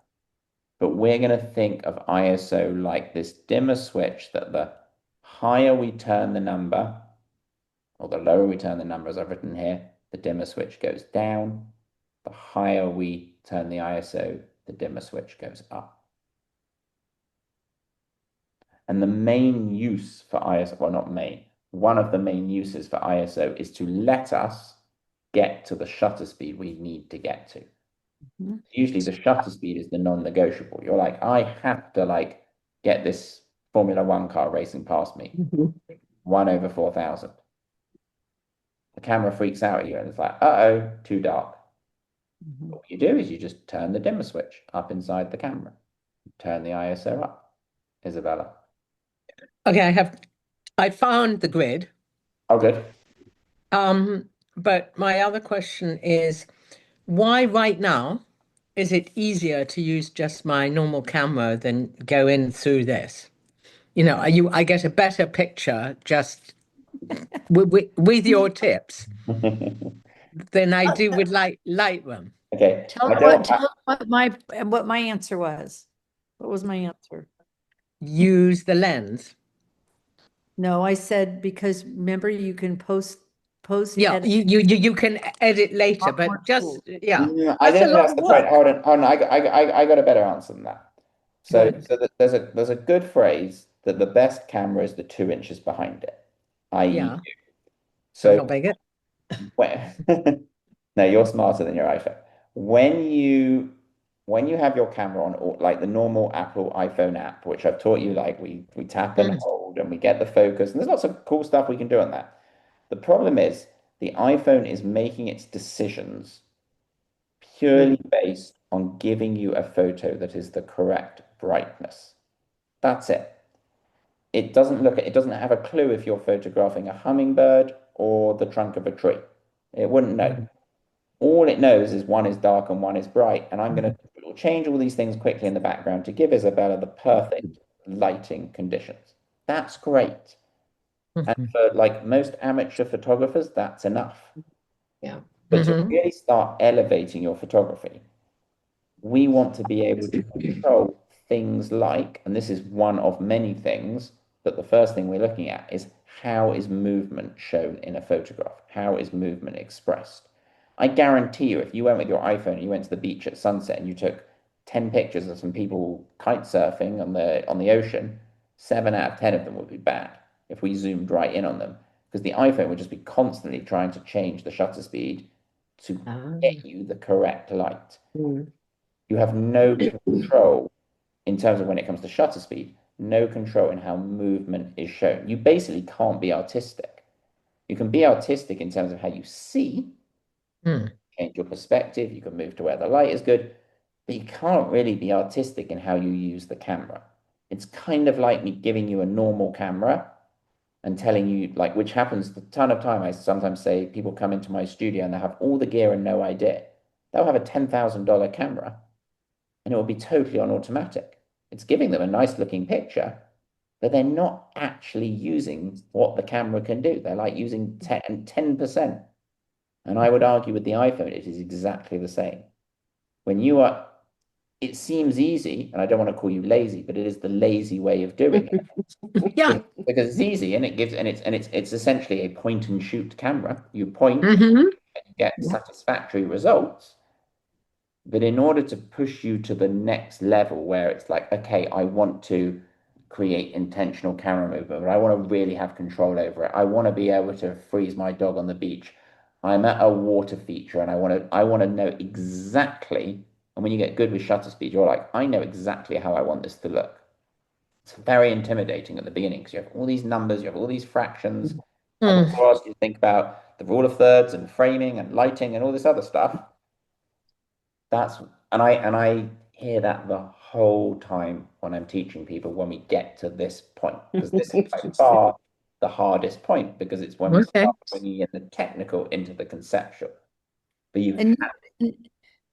But we're going to think of ISO like this dimmer switch that the higher we turn the number, or the lower we turn the number, as I've written here, the dimmer switch goes down. The higher we turn the ISO, the dimmer switch goes up. And the main use for ISO, well, not main, one of the main uses for ISO is to let us get to the shutter speed we need to get to. Usually the shutter speed is the non-negotiable. You're like, I have to like get this Formula One car racing past me. 1/4,000. The camera freaks out at you and it's like, uh-oh, too dark. What you do is you just turn the dimmer switch up inside the camera. Turn the ISO up. Isabella. Okay, I found the grid. Oh, good. But my other question is, why right now is it easier to use just my normal camera than go in through this? I get a better picture just with your tips than I do with Lightroom. Okay. Tell I her don't. what my answer was. What was my answer? Use the lens. No, I said because remember you can post Yeah, edit. you can edit later, Lot more but just tools. yeah, I that's a don't think lot that's of the point. work. Hold on. I got a better answer than that. So, Good. there's a good phrase that the best camera is the 2 inches behind it, i.e. Yeah, you. I'm So not very good. no, you're smarter than your iPhone. When you have your camera on like the normal Apple iPhone app, which I've taught you, like we tap and hold and we get the focus, and there's lots of cool stuff we can do on that. The problem is the iPhone is making its decisions purely based on giving you a photo that is the correct brightness. That's it. It doesn't have a clue if you're photographing a hummingbird or the trunk of a tree. It wouldn't know. All it knows is one is dark and one is bright, and I'm going to change all these things quickly in the background to give Isabella the perfect lighting conditions. That's great. And for like most amateur photographers, that's enough. Yeah. But to really start elevating your photography, we want to be able to control things like, and this is one of many things, but the first thing we're looking at is how is movement shown in a photograph? How is movement expressed? I guarantee you, if you went with your iPhone and you went to the beach at sunset and you took 10 pictures of some people kite surfing on the ocean, 7 out of 10 of them would be bad if we zoomed right in on them. Because the iPhone would just be constantly trying to change the shutter speed to get you the correct light. You have no control in terms of when it comes to shutter speed, no control in how movement is shown. You basically can't be artistic. You can be artistic in terms of how you see, change your perspective, you can move to where the light is good, but you can't really be artistic in how you use the camera. It's kind of like me giving you a normal camera and telling you, like, which happens a ton of time. I sometimes say people come into my studio and they have all the gear and no idea. They'll have a $10,000 camera and it will be totally on automatic. It's giving them a nice looking picture, but they're not actually using what the camera can do. They're like using 10%. And I would argue with the iPhone, it is exactly the same. When you are, it seems easy, and I don't want to call you lazy, but it is the lazy way of doing it. Yeah. Because it's easy and it's essentially a point and shoot camera. You point Mm-hmm. and you get satisfactory results. But in order to push you to the next level where it's like, okay, I want to create intentional camera movement, but I want to really have control over it. I want to be able to freeze my dog on the beach. I'm at a water feature and I want to know exactly. And when you get good with shutter speed, you're like, I know exactly how I want this to look. It's very intimidating at the beginning because you have all these numbers, you have all these fractions. I Mm. also ask you to think about the rule of thirds and framing and lighting and all this other stuff. And I hear that the whole time when I'm teaching people when we get to this point, because this is by far the hardest point, because it's when we Okay. start bringing in the technical into the conceptual. But you And have and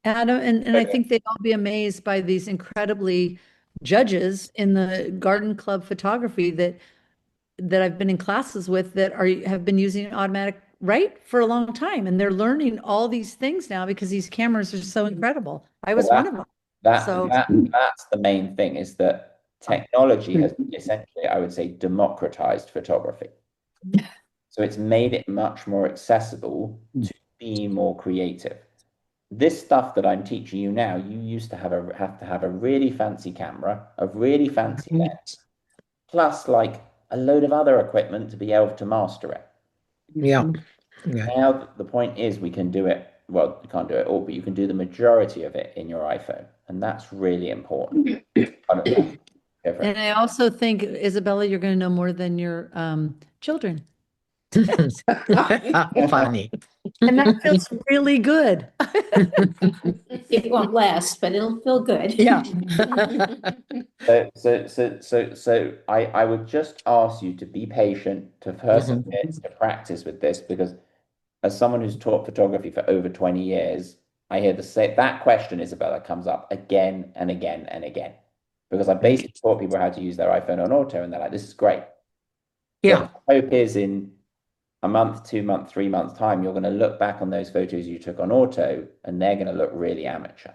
Adam, and I think they'd all be amazed by these incredibly judges in the garden club photography that I've been in classes with that have been using automatic right for a long time, and they're learning all these things now because these cameras are so incredible. I was one of them. So that's the main thing, is that technology has essentially, I would say, democratized photography. So it's made it much more accessible to be more creative. This stuff that I'm teaching you now, you used to have to have a really fancy camera, a really fancy lens, plus like a load of other equipment to be able to master it. Yeah. Yeah. Now the point is we can do it. Well, you can't do it all, but you can do the majority of it in your iPhone, and that's really important. and I also think, Isabella, you're going to know more than your children. Funny. And that feels really good. It won't last, but it'll feel good. Yeah. So I would just ask you to be patient, to persevere, to practice with this, because as someone who's taught photography for over 20 years, I hear that question, Isabella, comes up again and again and again. Because I basically taught people how to use their iPhone on auto, and they're like, this is great. Yeah. But the hope is in a month, 2 months, 3 months time, you're going to look back on those photos you took on auto, and they're going to look really amateur.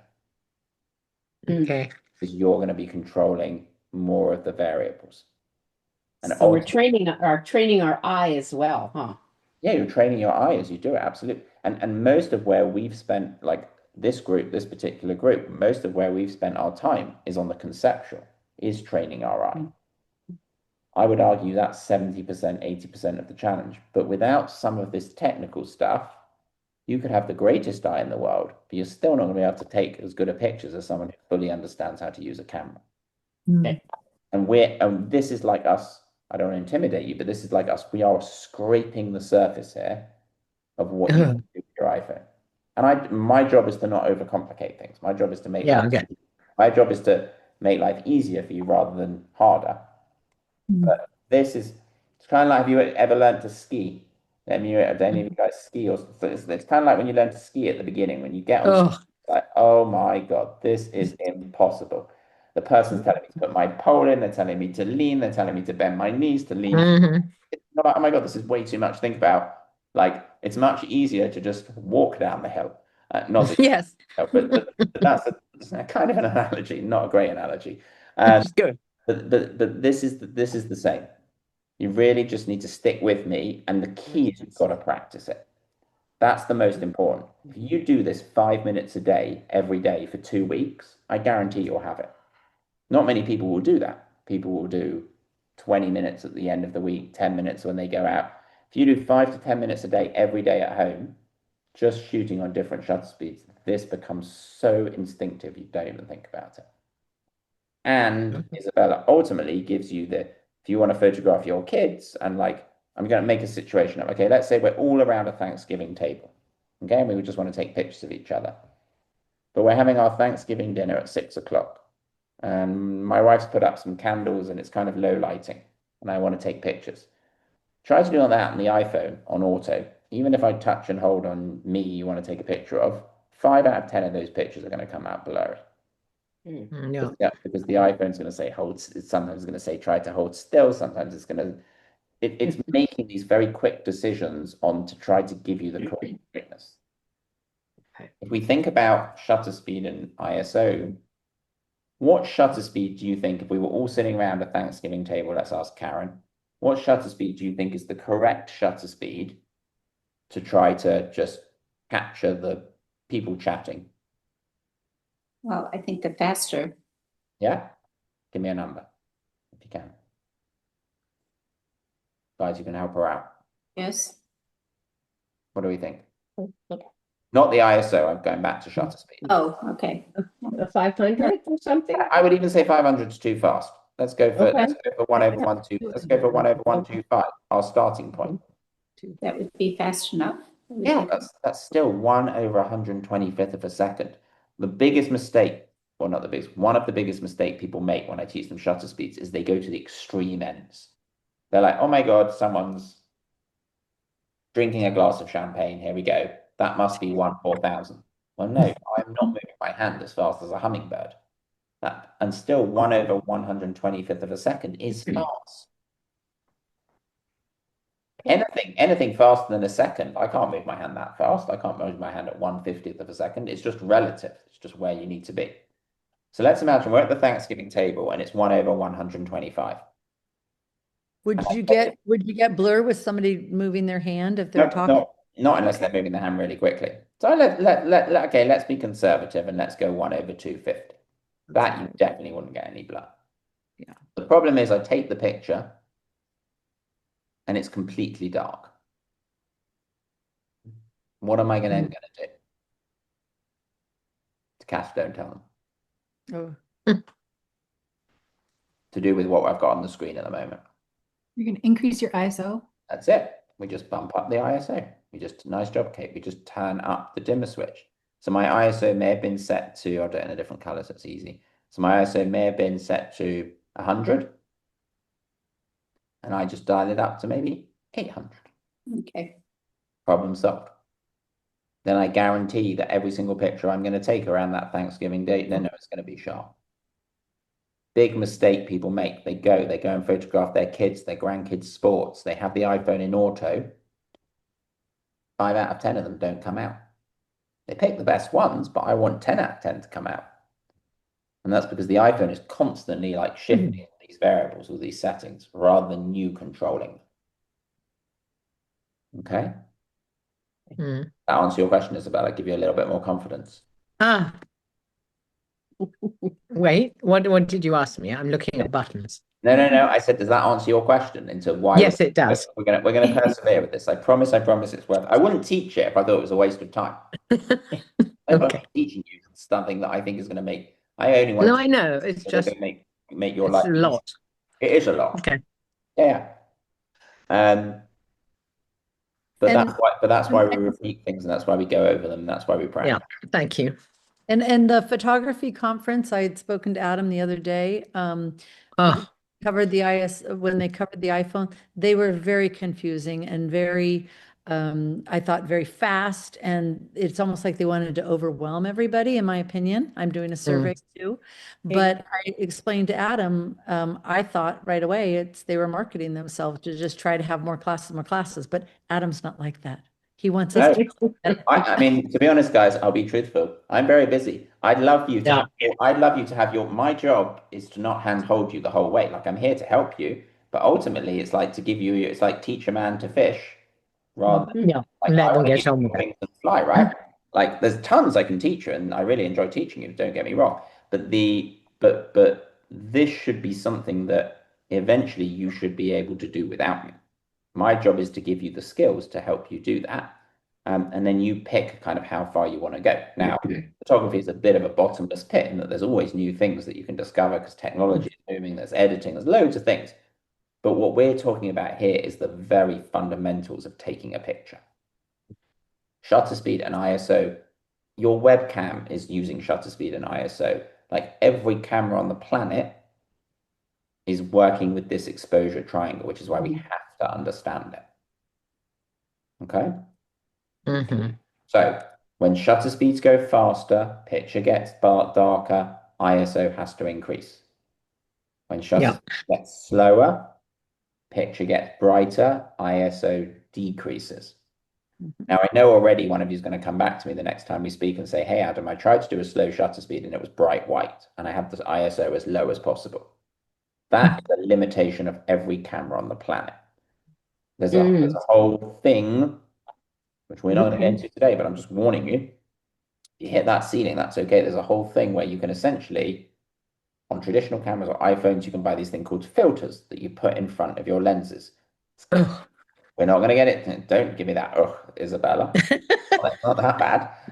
Okay. Because you're going to be controlling more of the variables. And So we're training our eye as well, huh? Yeah, you're training your eye as you do it, absolutely. And most of where we've spent, like this particular group, most of where we've spent our time is on the conceptual, is training our eye. I would argue that's 70%, 80% of the challenge. But without some of this technical stuff, you could have the greatest eye in the world, but you're still not going to be able to take as good a pictures as someone who fully understands how to use a camera. Mm. And this is like us. I don't want to intimidate you, but this is like us. We are scraping the surface here of what you can do with your iPhone. And my job is to not overcomplicate things. My job is to make my job is to make life easier for you rather than harder. But it's kind of like, have you ever learned to ski? Have any of you guys ski? Or it's kind of like when you learn to ski at the beginning, when you get on ski, like, oh my God, this is impossible. The person's telling me to put my pole in, they're telling me to lean, they're telling me to bend my knees, to lean. It's not like, oh my God, this is way too much to think about. Like, it's much easier to just walk down the hill. Not that Yes. but that's kind of an analogy, not a great analogy. Good. But this is the same. You really just need to stick with me, and the key is you've got to practice it. That's the most important. If you do this 5 minutes a day, every day for 2 weeks, I guarantee you'll have it. Not many people will do that. People will do 20 minutes at the end of the week, 10 minutes when they go out. If you do 5 to 10 minutes a day, every day at home, just shooting on different shutter speeds, this becomes so instinctive you don't even think about it. And Isabella ultimately gives you if you want to photograph your kids, and like, I'm going to make a situation up. Okay, let's say we're all around a Thanksgiving table. Okay, and we just want to take pictures of each other. But we're having our Thanksgiving dinner at 6 o'clock. And my wife's put up some candles and it's kind of low lighting. And I want to take pictures. Try to do all that on the iPhone on auto. Even if I touch and hold on me, you want to take a picture of, 5 out of 10 of those pictures are going to come out blurry. Yeah. Because the iPhone's going to say sometimes it's going to say try to hold still, sometimes it's going to it's making these very quick decisions on to try to give you the correct brightness. If we think about shutter speed and ISO, what shutter speed do you think, if we were all sitting around a Thanksgiving table, let's ask Karen, what shutter speed do you think is the correct shutter speed to try to just capture the people chatting? Well, I think the faster. Yeah? Give me a number if you can. Guys, you can help her out. Yes. What do we think? Not the ISO, I'm going back to shutter speed. Oh, okay. 500 or something? I would even say 500 is too fast. Let's go for Okay. 1 over 1, 2. Let's go for 1 over 125, our starting point. That would be fast enough. Yeah, that's still 1 over 125th of a second. The biggest mistake, well, not the biggest, one of the biggest mistake people make when I teach them shutter speeds is they go to the extreme ends. They're like, oh my God, someone's drinking a glass of champagne. Here we go. That must be 1/4000. Well, no, I'm not moving my hand as fast as a hummingbird. And still 1 over 125th of a second is fast. Anything faster than a second, I can't move my hand that fast. I can't move my hand at 1/50th of a second. It's just relative. It's just where you need to be. So let's imagine we're at the Thanksgiving table and it's 1 over 125. Would you get blur with somebody moving their hand if they're talking? Not unless they're moving the hand really quickly. So okay, let's be conservative and let's go 1 over 250. That you definitely wouldn't get any blur. Yeah. The problem is I take the picture and it's completely dark. What am I going to do? To Cash, don't tell them. Oh. To do with what I've got on the screen at the moment. You can increase your ISO. That's it. We just bump up the ISO. Nice job, Kate. We just turn up the dimmer switch. So my ISO may have been set to, I'll do it in a different color so it's easy. So my ISO may have been set to 100. And I just dial it up to maybe 800. Okay. Problem solved. Then I guarantee that every single picture I'm going to take around that Thanksgiving date, they know it's going to be sharp. Big mistake people make. They go and photograph their kids, their grandkids' sports. They have the iPhone in auto. 5 out of 10 of them don't come out. They pick the best ones, but I want 10 out of 10 to come out. And that's because the iPhone is constantly like shifting these variables, all these settings, rather than you controlling them. Okay? Mm. That answer your question, Isabella. Give you a little bit more confidence. Wait, what did you ask me? I'm looking at buttons. No. I said, does that answer your question into why? Yes, it does. We're gonna persevere with this. I promise it's worth. I wouldn't teach it if I thought it was a waste of time. I'm not teaching you something that I think is going to make. I only want. No, I know. It's just make your it's life a lot. It is a lot. Okay. Yeah. But that's why we repeat things, and that's why we go over them, and that's why we practice. Yeah. Thank you. And the photography conference, I had spoken to Adam the other day. Covered the when they covered the iPhone, they were very confusing and very, I thought very fast, and it's almost like they wanted to overwhelm everybody, in my opinion. I'm doing a survey too, but I explained to Adam, I thought right away they were marketing themselves to just try to have more classes, but Adam's not like that. He wants us to. I mean, to be honest, guys, I'll be truthful. I'm very busy. I'd love you to. I'd love you to have your. My job is to not handhold you the whole way. Like I'm here to help you, but ultimately, it's like to give you. It's like teach a man to fish, rather than let them get on with it. And fly, right? Like there's tons I can teach you, and I really enjoy teaching you. Don't get me wrong, but this should be something that eventually you should be able to do without me. My job is to give you the skills to help you do that. And then you pick kind of how far you want to go. Now, photography is a bit of a bottomless pit in that there's always new things that you can discover because technology is moving, there's editing, there's loads of things. But what we're talking about here is the very fundamentals of taking a picture. Shutter speed and ISO. Your webcam is using shutter speed and ISO. Like every camera on the planet is working with this exposure triangle, which is why we have to understand it. Okay? So when shutter speeds go faster, picture gets darker, ISO has to increase. When shutter speed gets slower, picture gets brighter, ISO decreases. Now, I know already one of you is going to come back to me the next time we speak and say, hey, Adam, I tried to do a slow shutter speed and it was bright white, and I have this ISO as low as possible. That is a limitation of every camera on the planet. There's a whole thing, which we're not going to get into today, but I'm just warning you. You hit that ceiling, that's okay. There's a whole thing where you can essentially, on traditional cameras or iPhones, you can buy these things called filters that you put in front of your lenses. We're not going to get it. Don't give me that, Isabella. It's not that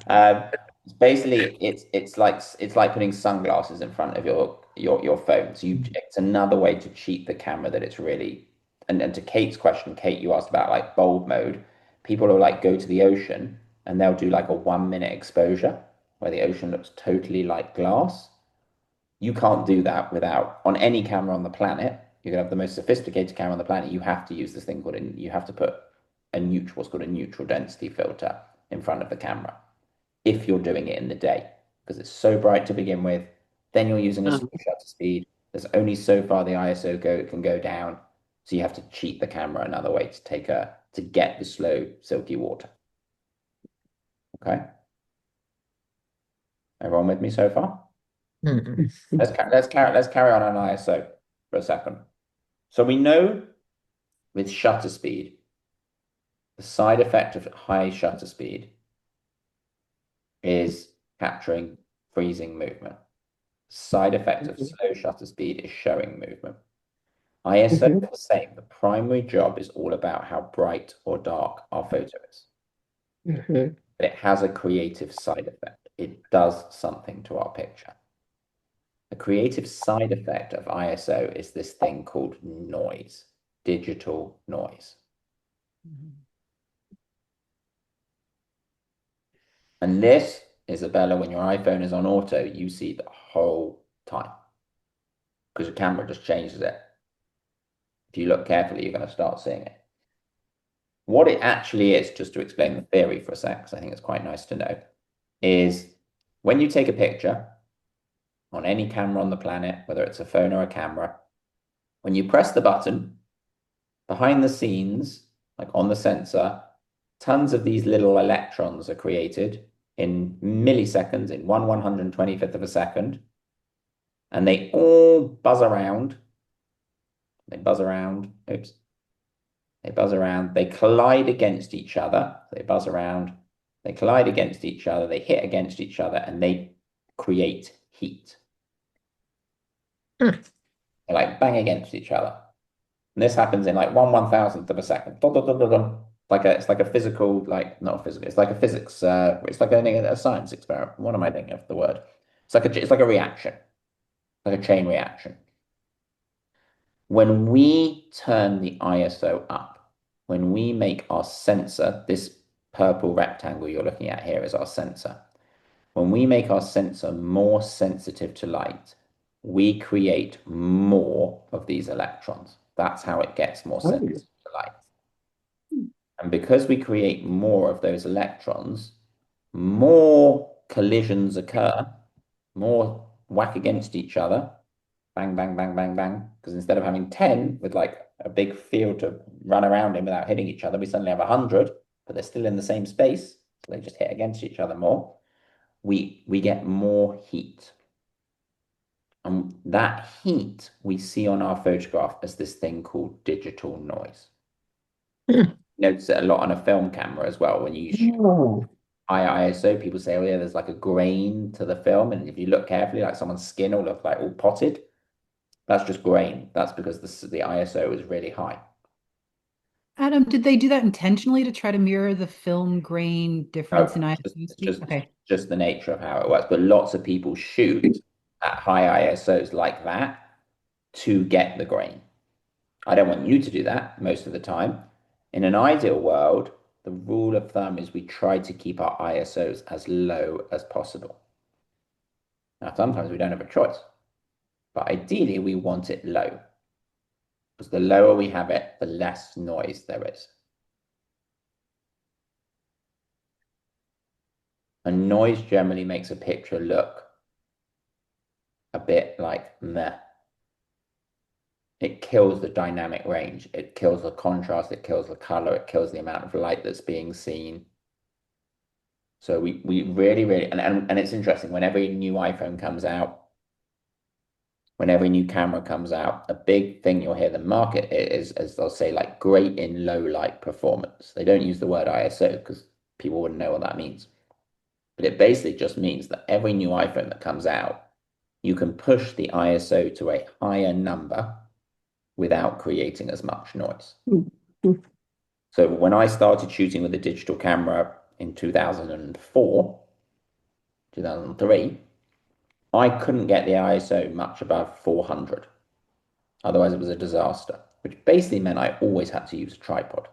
bad. It's basically it's like putting sunglasses in front of your phone. So it's another way to cheat the camera that it's really and to Kate's question, Kate, you asked about like bulb mode. People will like go to the ocean and they'll do like a 1 minute exposure where the ocean looks totally like glass. You can't do that without on any camera on the planet. You can have the most sophisticated camera on the planet. You have to use this thing called you have to put what's called a neutral density filter in front of the camera if you're doing it in the day because it's so bright to begin with. Then you're using a slow shutter speed. There's only so far the ISO can go down, so you have to cheat the camera another way to get the slow silky water. Okay, everyone with me so far? Let's carry on ISO for a second. So we know with shutter speed, the side effect of high shutter speed is capturing freezing movement. Side effect of slow shutter speed is showing movement. ISO is the same. The primary job is all about how bright or dark our photo is. But it has a creative side effect. It does something to our picture. The creative side effect of ISO is this thing called noise, digital noise. And this, Isabella, when your iPhone is on auto, you see the whole time because the camera just changes it. If you look carefully, you're going to start seeing it. What it actually is, just to explain the theory for a sec, because I think it's quite nice to know, is when you take a picture on any camera on the planet, whether it's a phone or a camera, when you press the button, behind the scenes, like on the sensor, tons of these little electrons are created in milliseconds, in 1/125th of a second, and they all buzz around. They buzz around. Oops. They buzz around. They collide against each other. They buzz around. They collide against each other. They hit against each other, and they create heat. They like bang against each other. And this happens in like 1/1000th of a second. Dun, dun, dun, dun, dun. It's like a physical, like not a physical, it's like a physics, it's like a science experiment. What am I thinking of the word? It's like a reaction, like a chain reaction. When we turn the ISO up, when we make our sensor, this purple rectangle you're looking at here is our sensor. When we make our sensor more sensitive to light, we create more of these electrons. That's how it gets more sensitive to light. And because we create more of those electrons, more collisions occur, more whack against each other, bang, bang, bang, bang, bang. Because instead of having 10 with like a big field to run around in without hitting each other, we suddenly have 100, but they're still in the same space. So they just hit against each other more. We get more heat. And that heat we see on our photograph as this thing called digital noise. Notice it a lot on a film camera as well. When you shoot high ISO, people say, oh yeah, there's like a grain to the film. And if you look carefully, like someone's skin will look like all potted. That's just grain. That's because the ISO is really high. Adam, did they do that intentionally to try to mirror the film grain difference in ISO speed? Okay. Just the nature of how it works. But lots of people shoot at high ISOs like that to get the grain. I don't want you to do that most of the time. In an ideal world, the rule of thumb is we try to keep our ISOs as low as possible. Now, sometimes we don't have a choice, but ideally we want it low. Because the lower we have it, the less noise there is. And noise generally makes a picture look a bit like meh. It kills the dynamic range. It kills the contrast. It kills the color. It kills the amount of light that's being seen. So we really, really, and it's interesting, when every new iPhone comes out, when every new camera comes out, a big thing you'll hear the market is, as they'll say, like great in low light performance. They don't use the word ISO because people wouldn't know what that means. But it basically just means that every new iPhone that comes out, you can push the ISO to a higher number without creating as much noise. So when I started shooting with a digital camera in 2004, 2003, I couldn't get the ISO much above 400. Otherwise, it was a disaster, which basically meant I always had to use a tripod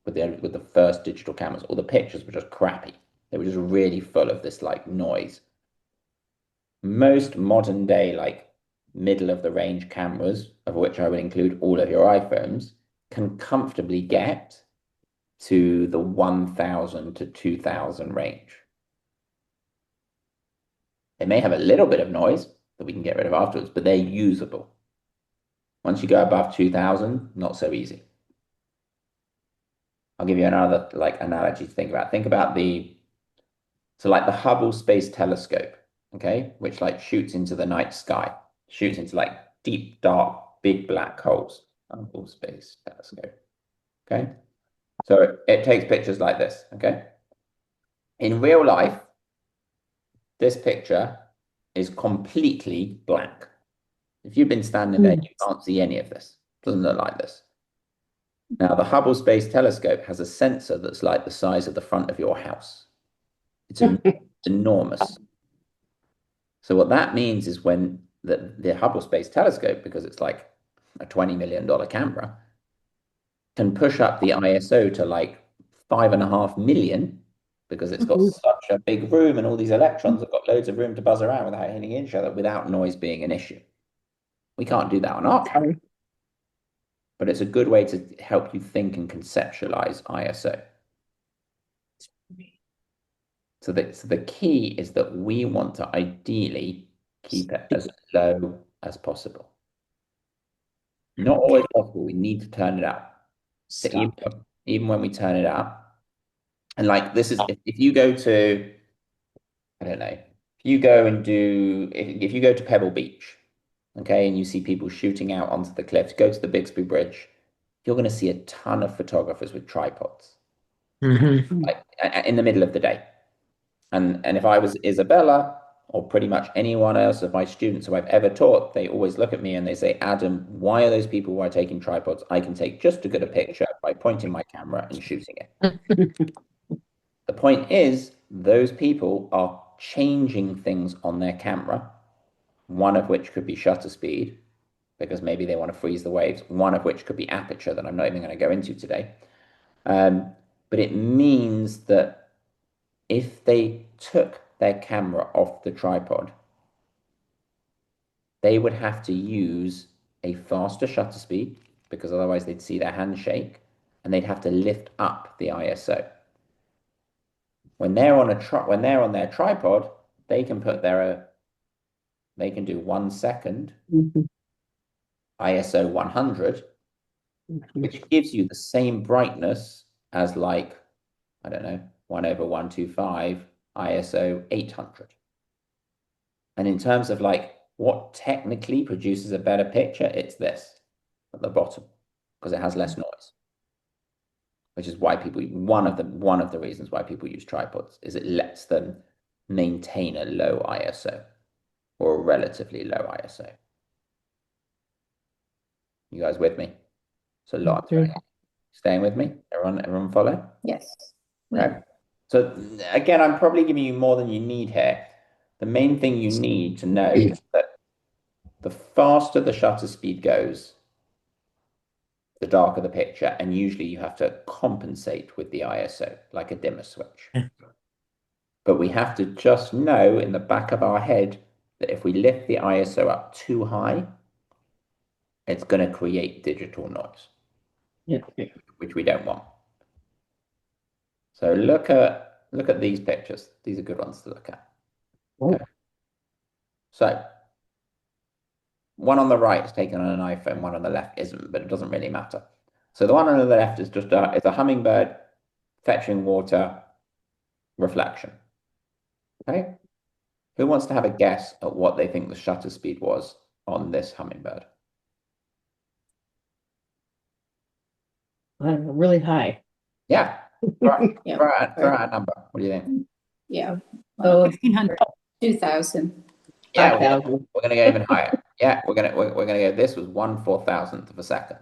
with the first digital cameras. All the pictures were just crappy. They were just really full of this like noise. Most modern day, like middle of the range cameras, of which I would include all of your iPhones, can comfortably get to the 1000 to 2000 range. They may have a little bit of noise that we can get rid of afterwards, but they're usable. Once you go above 2000, not so easy. I'll give you another like analogy to think about. Think about like the Hubble Space Telescope, okay, which like shoots into the night sky, shoots into like deep, dark, big black holes. Hubble Space Telescope, okay? So it takes pictures like this, okay? In real life, this picture is completely blank. If you've been standing there, you can't see any of this. It doesn't look like this. Now, the Hubble Space Telescope has a sensor that's like the size of the front of your house. It's enormous. So what that means is when the Hubble Space Telescope, because it's like a $20 million camera, can push up the ISO to like 5.5 million because it's got such a big room and all these electrons have got loads of room to buzz around without hitting each other without noise being an issue. We can't do that on our camera, but it's a good way to help you think and conceptualize ISO. So the key is that we want to ideally keep it as low as possible. Not always possible. We need to turn it up. So even when we turn it up, and like this is if you go to, I don't know, if you go and do if you go to Pebble Beach, okay, and you see people shooting out onto the cliffs, go to the Bixby Bridge, you're going to see a ton of photographers with tripods, like in the middle of the day. And if I was Isabella or pretty much anyone else of my students who I've ever taught, they always look at me and they say, Adam, why are those people who are taking tripods? I can take just as good a picture by pointing my camera and shooting it. The point is, those people are changing things on their camera, one of which could be shutter speed, because maybe they want to freeze the waves, one of which could be aperture that I'm not even going to go into today. But it means that if they took their camera off the tripod, they would have to use a faster shutter speed because otherwise they'd see their hand shake and they'd have to lift up the ISO. When they're on their tripod, they can do 1 second ISO 100, which gives you the same brightness as like, I don't know, 1/125 ISO 800. And in terms of like what technically produces a better picture, it's this at the bottom because it has less noise, which is why one of the reasons why people use tripods is it lets them maintain a low ISO or a relatively low ISO. You guys with me? It's a lot. Staying with me? Everyone follow? Yes. Okay. So again, I'm probably giving you more than you need here. The main thing you need to know is that the faster the shutter speed goes, the darker the picture, and usually you have to compensate with the ISO, like a dimmer switch. But we have to just know in the back of our head that if we lift the ISO up too high, it's going to create digital noise, which we don't want. So look at these pictures. These are good ones to look at. Okay. So one on the right is taken on an iPhone, one on the left isn't, but it doesn't really matter. So the one on the left is just it's a hummingbird fetching water reflection. Okay. Who wants to have a guess at what they think the shutter speed was on this hummingbird? I don't know, really high. Yeah. Throw Yeah. out a number. What do you think? Yeah. Oh, 1,500. 2,000. Yeah, 5,000. we're gonna go even higher. Yeah, we're gonna go. This was 1/4000th of a second.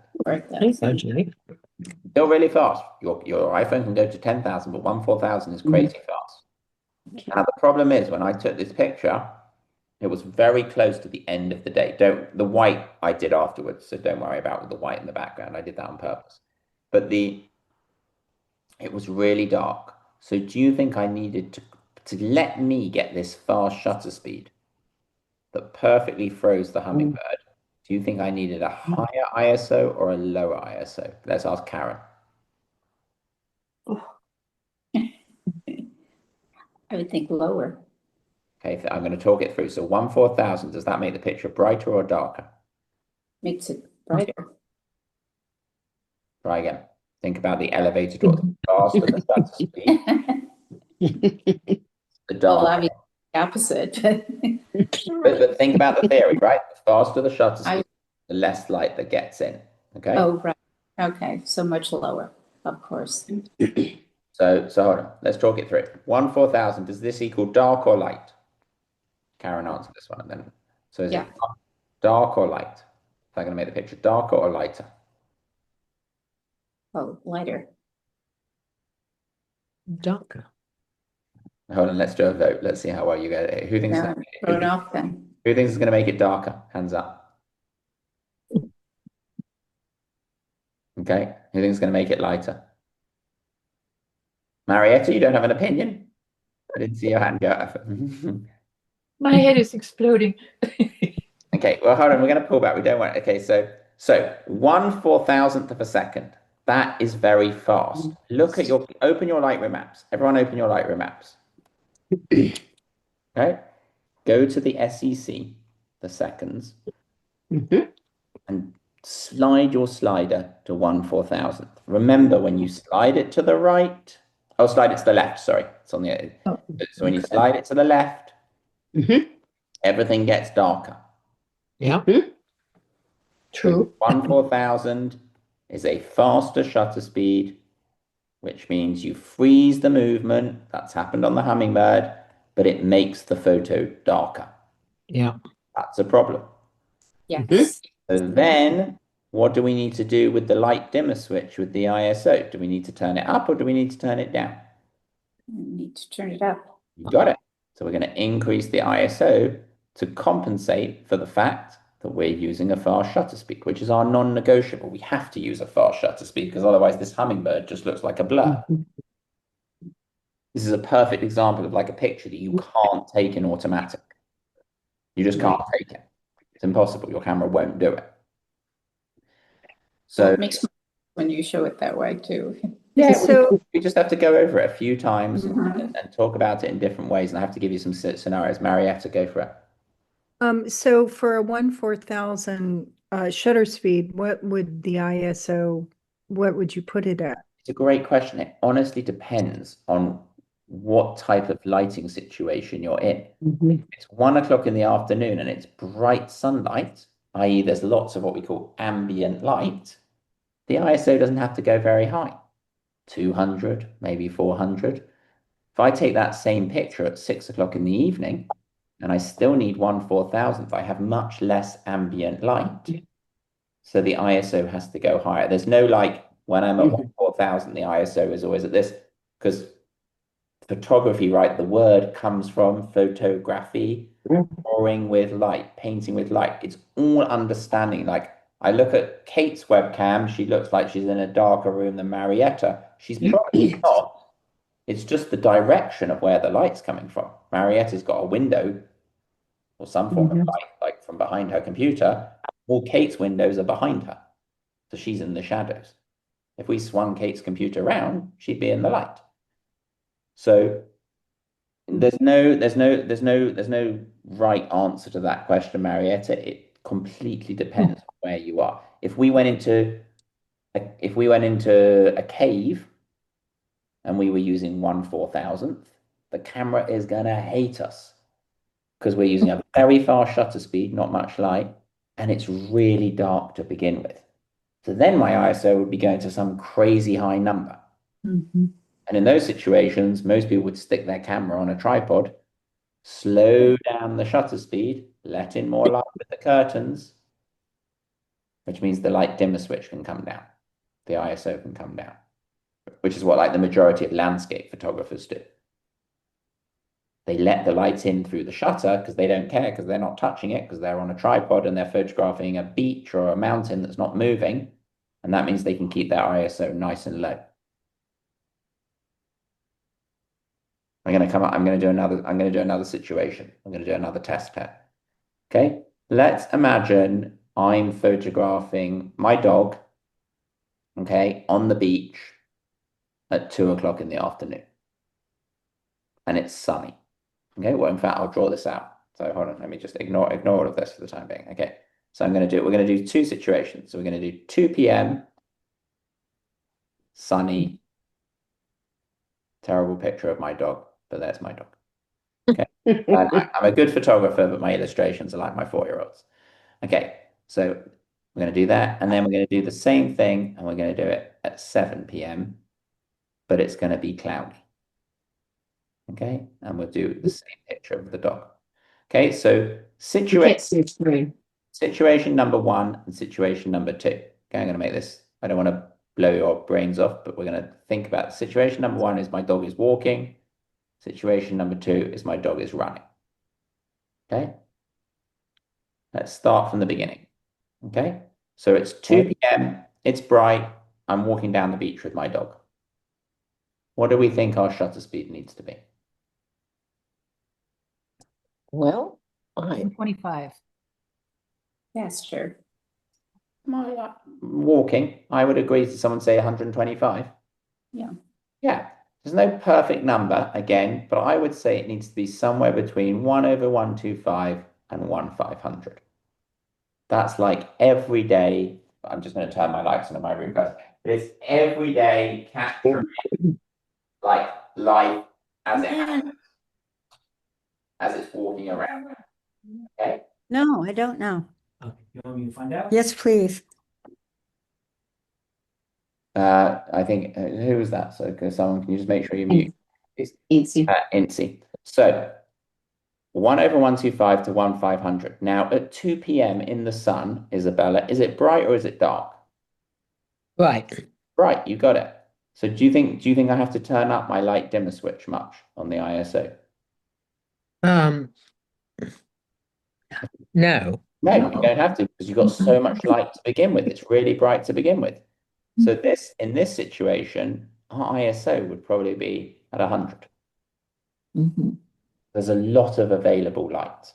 Still really fast. Your iPhone can go to 10,000, but 1/4000 is crazy fast. Now, the problem is when I took this picture, it was very close to the end of the day. The white I did afterwards, so don't worry about the white in the background. I did that on purpose. But it was really dark. So do you think I needed to let me get this fast shutter speed that perfectly froze the hummingbird? Do you think I needed a higher ISO or a lower ISO? Let's ask Karen. I would think lower. Okay, I'm going to talk it through. So 1/4000, does that make the picture brighter or darker? Makes it brighter. Try again. Think about the elevator door. The faster the shutter speed, the Well, darker. obviously opposite. But think about the theory, right? The faster the shutter I- speed, the less light that gets in. Okay. Oh, right. Okay, so much lower, of course. So hold on. Let's talk it through. 1/4000, does this equal dark or light? Karen answer this one and then. So is Yeah. it dark or light? Is that going to make the picture darker or lighter? Oh, lighter. Darker. Hold on, let's do a vote. Let's see how well you get it. Who thinks Yeah, throw it off then. who thinks it's going to make it darker? Hands up. Okay. Who thinks it's going to make it lighter? Marietta, you don't have an opinion? I didn't see your hand go up. My head is exploding. Okay, well, hold on. We're going to pull back. We don't want. Okay, so 1/4000th of a second. That is very fast. Look at open your Lightroom apps. Everyone, open your Lightroom apps. Okay, go to the SEC, the seconds, and slide your slider to 1/4000th. Remember, when you slide it to the right, slide it to the left. Sorry, it's on the. So when you slide it to the left, everything gets darker. Yeah. True. 1/4000 is a faster shutter speed, which means you freeze the movement. That's happened on the hummingbird, but it makes the photo darker. Yeah. That's a problem. Yes. So then what do we need to do with the light dimmer switch with the ISO? Do we need to turn it up or do we need to turn it down? Need to turn it up. You got it. So we're going to increase the ISO to compensate for the fact that we're using a fast shutter speed, which is our non-negotiable. We have to use a fast shutter speed because otherwise this hummingbird just looks like a blur. This is a perfect example of like a picture that you can't take in automatic. You just can't take it. It's impossible. Your camera won't do it. Well, So it makes sense when you show it that way too. yeah, So- we just have to go over it a few times Mhm. and talk about it in different ways. And I have to give you some scenarios. Marietta, go for it. So for a 1/4000 shutter speed, what would the ISO, what would you put it at? It's a great question. It honestly depends on what type of lighting situation you're in. If it's 1 o'clock in the afternoon and it's bright sunlight, i.e., there's lots of what we call ambient light, the ISO doesn't have to go very high. 200, maybe 400. If I take that same picture at 6 o'clock in the evening and I still need 1/4000th, I have much less ambient light. So the ISO has to go higher. There's no like when I'm at 1/4000, the ISO is always at this because photography, right? The word comes from photography, drawing with light, painting with light. It's all understanding. Like I look at Kate's webcam, she looks like she's in a darker room than Marietta. She's probably not. It's just the direction of where the light's coming from. Marietta's got a window or some form of light, like from behind her computer. All Kate's windows are behind her. So she's in the shadows. If we swung Kate's computer around, she'd be in the light. So there's no right answer to that question, Marietta. It completely depends on where you are. If we went into a cave and we were using 1/4000th, the camera is gonna hate us because we're using a very fast shutter speed, not much light, and it's really dark to begin with. So then my ISO would be going to some crazy high number. And in those situations, most people would stick their camera on a tripod, slow down the shutter speed, let in more light with the curtains, which means the light dimmer switch can come down. The ISO can come down, which is what like the majority of landscape photographers do. They let the light in through the shutter because they don't care, because they're not touching it, because they're on a tripod and they're photographing a beach or a mountain that's not moving. And that means they can keep their ISO nice and low. I'm going to do another situation. I'm going to do another test pair. Okay. Let's imagine I'm photographing my dog, okay, on the beach at 2 o'clock in the afternoon. And it's sunny. Okay. Well, in fact, I'll draw this out. So hold on, let me just ignore all of this for the time being. Okay. So we're going to do two situations. So we're going to do 2 p.m. sunny, terrible picture of my dog, but there's my dog. Okay. And I'm a good photographer, but my illustrations are like my 4-year-olds. Okay. So we're going to do that. And then we're going to do the same thing, and we're going to do it at 7 p.m., but it's going to be cloudy. Okay. And we'll do the same picture of the dog. Okay. So You can't see its screen. situation number 1 and situation number 2. Okay. I'm going to make this, I don't want to blow your brains off, but we're going to think about situation number 1 is my dog is walking. Situation number 2 is my dog is running. Okay. Let's start from the beginning. Okay. So it's 2 p.m. It's bright. I'm walking down the beach with my dog. What do we think our shutter speed needs to be? Well, I, 125. Faster. Walking, I would agree to someone say 125. Yeah. Yeah. There's no perfect number again, but I would say it needs to be somewhere between 1/125 and 1/500. That's like every day. I'm just going to turn my lights on in my room, guys. It's every day capturing like life as it happens, as it's walking around. Okay. No, I don't know. You want me to find out? Yes, please. I think who was that? So, someone, can you just make sure you mute? Easy. Incy. So 1/125 to 1/500. Now at 2 p.m. in the sun, Isabella, is it bright or is it dark? Right. Bright, you got it. So do you think I have to turn up my light dimmer switch much on the ISO? No. No, you don't have to, because you've got so much light to begin with. It's really bright to begin with. So in this situation, our ISO would probably be at 100. mhm. There's a lot of available light.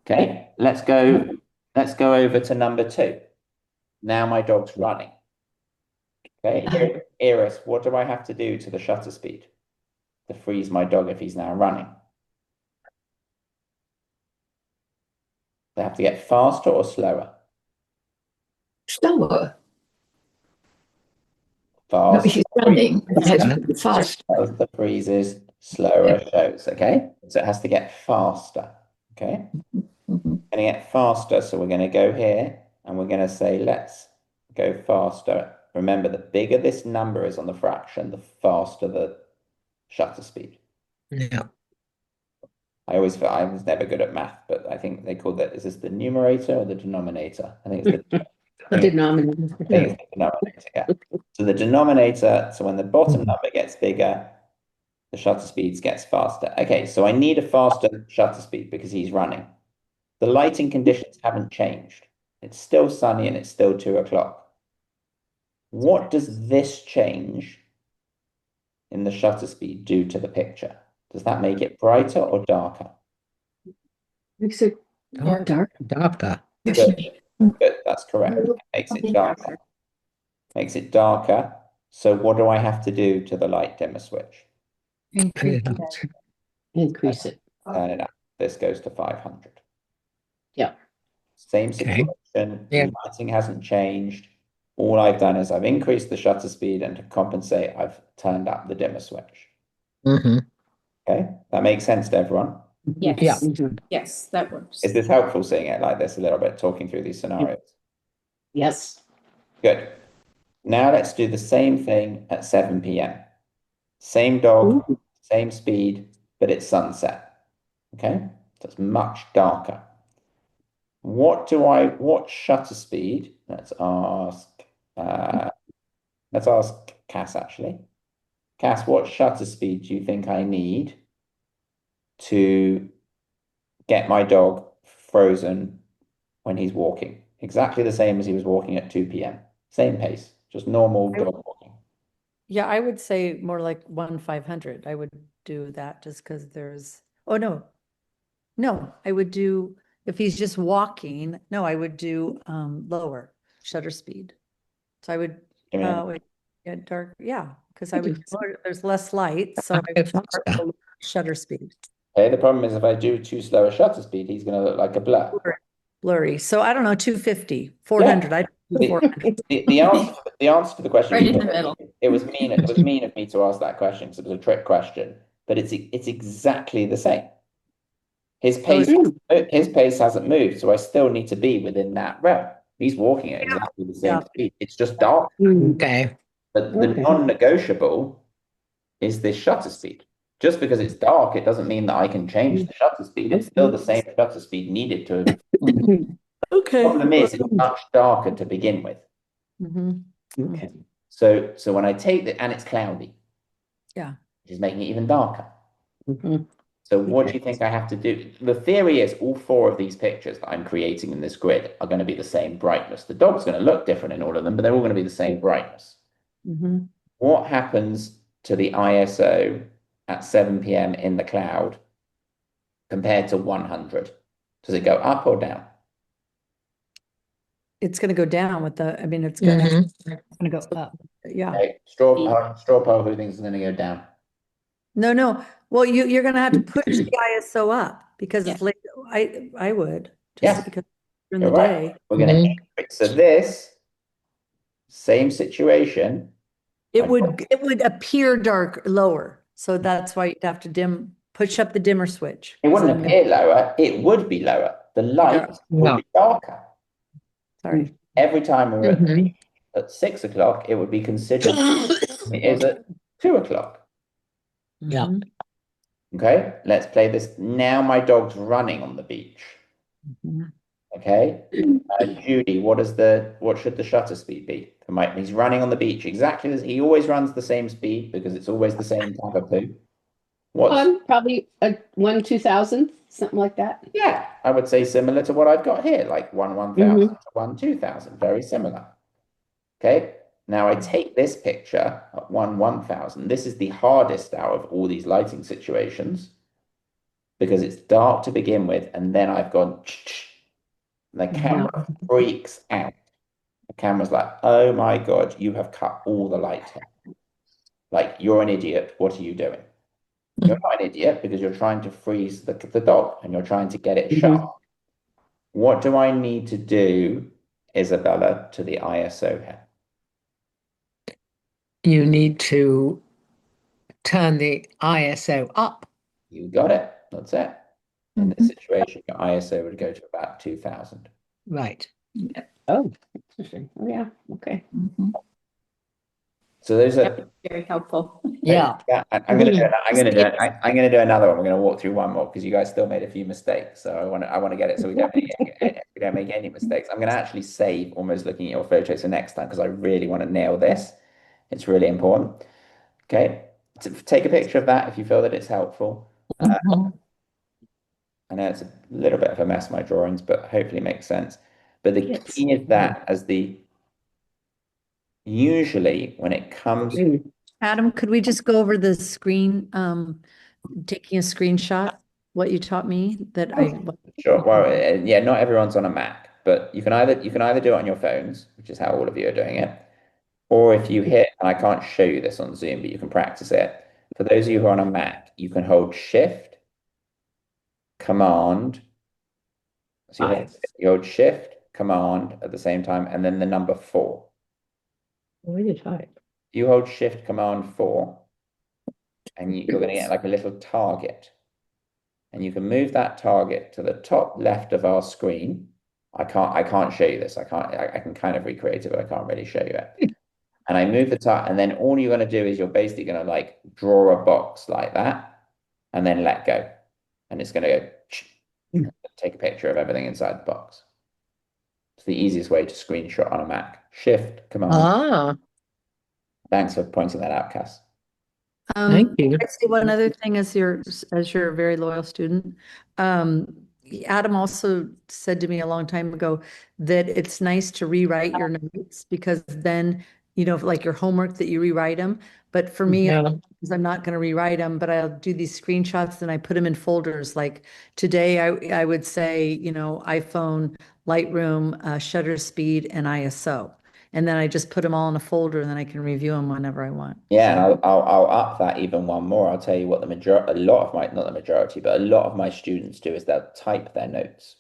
Okay, let's go over to number 2. Now my dog's running. Okay, Iris, what do I have to do to the shutter speed to freeze my dog if he's now running? They have to get faster or slower? Slower. No, Fast. if you're running, it has to be fast. As the freezes, slower shows. Okay, so it has to get faster. Okay, Mhm. going to get faster. So we're going to go here and we're going to say, let's go faster. Remember, the bigger this number is on the fraction, the faster the shutter speed. No. I was never good at math, but I think they called that, is this the numerator or the denominator? I think it's the The denominator. I think it's the denominator, yeah. So the denominator, so when the bottom number gets bigger, the shutter speed gets faster. Okay, so I need a faster shutter speed because he's running. The lighting conditions haven't changed. It's still sunny and it's still 2 o'clock. What does this change in the shutter speed do to the picture? Does that make it brighter or darker? Makes it Dark. dark. Darker. Good, good, that's correct. It makes it darker. Makes it darker. So what do I have to do to the light dimmer switch? Increase Yeah. the- Increase it. Turn it up. This goes to 500. Yeah. Same Okay. situation. Yeah. The lighting hasn't changed. All I've done is I've increased the shutter speed, and to compensate, I've turned up the dimmer switch. Mm-hmm. Okay, that makes sense to everyone. Yes. Yeah. Mhm. Yes, that works. Is this helpful, seeing it like this a little bit, talking through these scenarios? Yes. Good. Now let's do the same thing at 7 p.m. Same dog, same speed, but it's sunset. Okay, so it's much darker. What shutter speed? Let's ask Cass actually. Cass, what shutter speed do you think I need to get my dog frozen when he's walking. Exactly the same as he was walking at 2 p.m. Same pace, just normal dog walking. Yeah, I would say more like 1/500. I would do that just because there's, oh no. No, I would do, if he's just walking, no, I would do lower shutter speed. So I would, Give me a- wait, yeah, dark, yeah, because I would, there's less light, so I Go would start faster. with the shutter speed. Okay, the problem is if I do too slow a shutter speed, he's going to look like a blur. Blurry. So I don't know, 250, 400. I do The, 400. the answer to the question Right you in the put, middle. it was mean of me to ask that question because it was a trick question, but it's exactly the same. His So pace hasn't moved, so I still need to be within that realm. He's walking at exactly the same Yeah. speed. It's just dark. Okay. But the Okay. non-negotiable is this shutter speed. Just because it's dark, it doesn't mean that I can change the shutter speed. It's still the same shutter speed needed to. Okay. Problem is, it's much darker to begin with. Mhm. Okay. So when I take the, and it's cloudy, Yeah. which is making it even darker. Mhm. So what do you think I have to do? The theory is all four of these pictures that I'm creating in this grid are going to be the same brightness. The dog's going to look different in all of them, but they're all going to be the same brightness. Mhm. What happens to the ISO at 7 p.m. in the cloud compared to 100? Does it go up or down? It's going to go down with the, I mean, it's Mhm. going It's gonna go up. yeah. Okay. Straw poll, who thinks it's going to go down? No, no. Well, you're going to have to push the ISO up because Yeah. it's late. I would Yes, just because during you're the right. day. We're going to Mhm. increase. So this same situation. It would appear dark lower. So that's why you'd have to push up the dimmer switch. It So wouldn't appear lower. It would be lower. The light would No. be darker. sorry. Every time we're Mhm. at 6 o'clock, it would be considered it is at 2 o'clock. Yeah. Mhm. Okay, let's play this. Now my dog's running on the beach. Mhm. Okay, Judy, what should the shutter speed be? He's running on the beach exactly as he always runs the same speed because it's always the same type of poo. What's Probably a 1/2000, something like that. Yeah, I would say similar to what I've got here, like 1/1000 to 1/2000, very similar. Okay, now I take this picture at 1/1000. This is the hardest out of all these lighting situations because it's dark to begin with, and then I've gone, the camera freaks out. The camera's like, oh my God, you have cut all the light here. Like, you're an idiot. What are you doing? You're not an idiot because you're trying to freeze the dog and you're trying to get it sharp. What do I need to do, Isabella, to the ISO here? You need to turn the ISO up. You got it. That's it. In this situation, your ISO would go to about 2000. Right. Oh, interesting. Oh, yeah. Okay. So those are Very helpful. Yeah. I'm going to do it. I'm going to do another one. We're going to walk through one more because you guys still made a few mistakes. So I want to get it so we don't make any mistakes. I'm going to actually save almost looking at your photos for next time because I really want to nail this. It's really important. Okay. Take a picture of that if you feel that it's helpful. Mhm. I know it's a little bit of a mess, my drawings, but hopefully it makes sense. But the Yes. key is that usually when it comes, Adam, could we just go over the screen, taking a screenshot, what you taught me that sure, well, yeah, not everyone's on a Mac, but you can either do it on your phones, which is how all of you are doing it, or if you hit, and I can't show you this on Zoom, but you can practice it. For those of you who are on a Mac, you can hold Shift, Command. So you hold Shift, Command at the same time, and then the number 4. Where did you type? You hold Shift Command 4, and you're going to get like a little target. And you can move that target to the top left of our screen. I can't show you this. I can kind of recreate it, but I can't really show you it. And I move the target, and then all you're going to do is you're basically going to like draw a box like that, and then let go. And it's going to go take a picture of everything inside the box. It's the easiest way to screenshot on a Mac. Shift Command. Ah, Thanks for pointing that out, Cass. Thank you. I'd say one other thing as you're a very loyal student. Adam also said to me a long time ago that it's nice to rewrite your notes because then, like your homework that you rewrite them. But for me, Yeah. because I'm not going to rewrite them, but I'll do these screenshots and I put them in folders. Like today, I would say, iPhone, Lightroom, shutter speed, and ISO. And then I just put them all in a folder and then I can review them whenever I want. Yeah, So- and I'll up that even one more. I'll tell you what a lot of my, not the majority, but a lot of my students do is they'll type their notes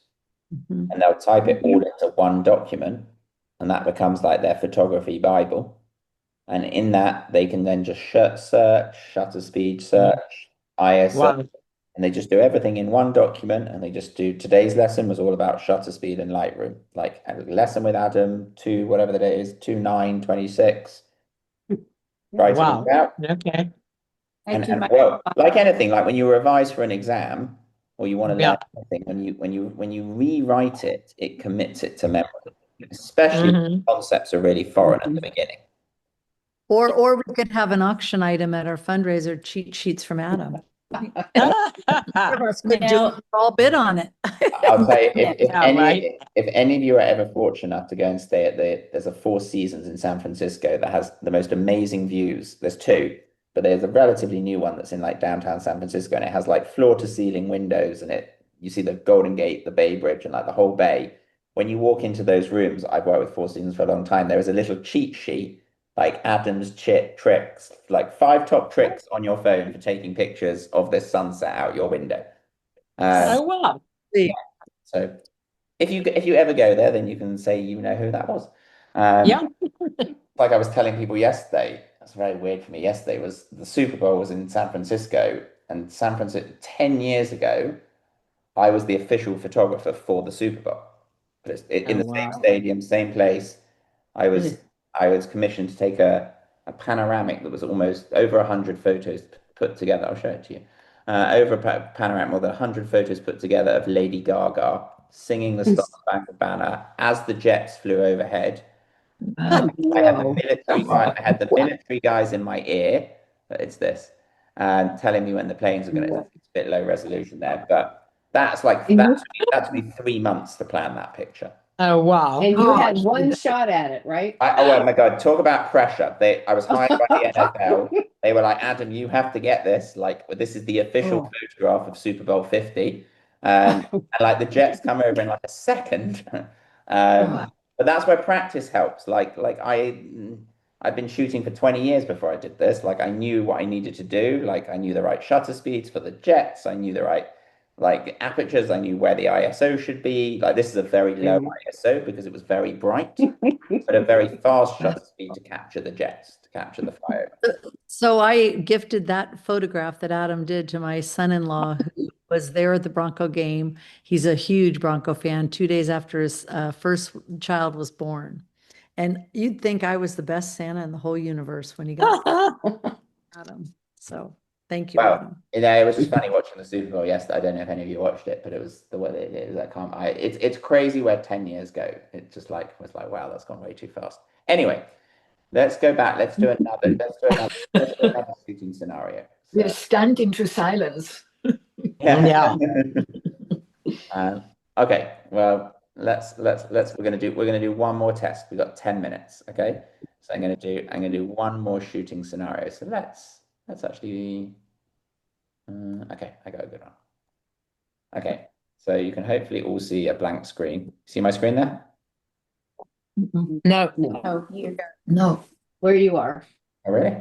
Mhm. and they'll type it all into one document, and that becomes like their photography Bible. And in that, they can then just search, shutter speed, search, ISO, Wow. and they just do everything in one document. And they just do today's lesson was all about shutter speed and Lightroom, like a lesson with Adam, two, whatever the date is, 2/9/26. Write it all Wow. out. Okay. I do And my, well, like anything, like when you revise for an exam or you want to learn Yeah. anything, when you rewrite it, it commits it to memory, especially when Mhm. concepts are really foreign at the beginning. Or we could have an auction item at our fundraiser, cheat sheets from Adam. Of us could do Now- it, all bid on it. I'll tell you, if Yeah, right. any of you are ever fortunate enough to go and stay at there's a Four Seasons in San Francisco that has the most amazing views. There's two, but there's a relatively new one that's in like downtown San Francisco, and it has like floor to ceiling windows, and you see the Golden Gate, the Bay Bridge, and like the whole bay. When you walk into those rooms, I've worked with Four Seasons for a long time. There is a little cheat sheet, like Adam's tricks, like 5 top tricks on your phone for taking pictures of this sunset out your window. Oh, wow. So if you ever go there, then you can say you know who that was. Um, Yeah. like I was telling people yesterday, that's very weird for me. Yesterday was the Super Bowl was in San Francisco, and San Francisco 10 years ago, I was the official photographer for the Super Bowl. But in Oh, the same wow. stadium, same place. I was I was commissioned to take a panoramic that was almost over 100 photos put together. I'll show it to you. Over a panoramic, more than 100 photos put together of Lady Gaga singing the Star Spangled Banner as the jets flew overhead. I had the Whoa. military guy, I had the military guys in my ear, but it's this, telling me when the planes are going to. It's a bit low resolution there, but that took me 3 months to plan that picture. Oh, wow. And you had one shot at it, right? Oh my God, talk about pressure. I was hired by the NFL. They were like, Adam, you have to get this. Like, this is the official Oh. photograph of Super Bowl 50. And like the Jets come over in like a second. But that's where practice helps. I've been shooting for 20 years before I did this. Like I knew what I needed to do. Like I knew the right shutter speeds for the Jets. I knew the right like apertures. I knew where the ISO should be. Like this is a very low ISO because it was very bright, but a very fast shutter speed to capture the jets, to capture the flyover. So I gifted that photograph that Adam did to my son-in-law who was there at the Bronco game. He's a huge Bronco fan, 2 days after his first child was born. And you'd think I was the best Santa in the whole universe when he got Adam. So thank you, Well, Adam. it was just funny watching the Super Bowl yesterday. I don't know if any of you watched it, but it was the way it is. It's crazy where 10 years go. It just like was like, wow, that's gone way too fast. Anyway, let's go back. Let's do another shooting scenario. We're stunned into silence. Yeah. Okay. Well, we're gonna do one more test. We've got 10 minutes. Okay. So I'm gonna do one more shooting scenario. So let's actually. Okay, I got a good one. Okay, so you can hopefully all see a blank screen. See my screen there? No. No, oh, here. No. where you are. Oh, really?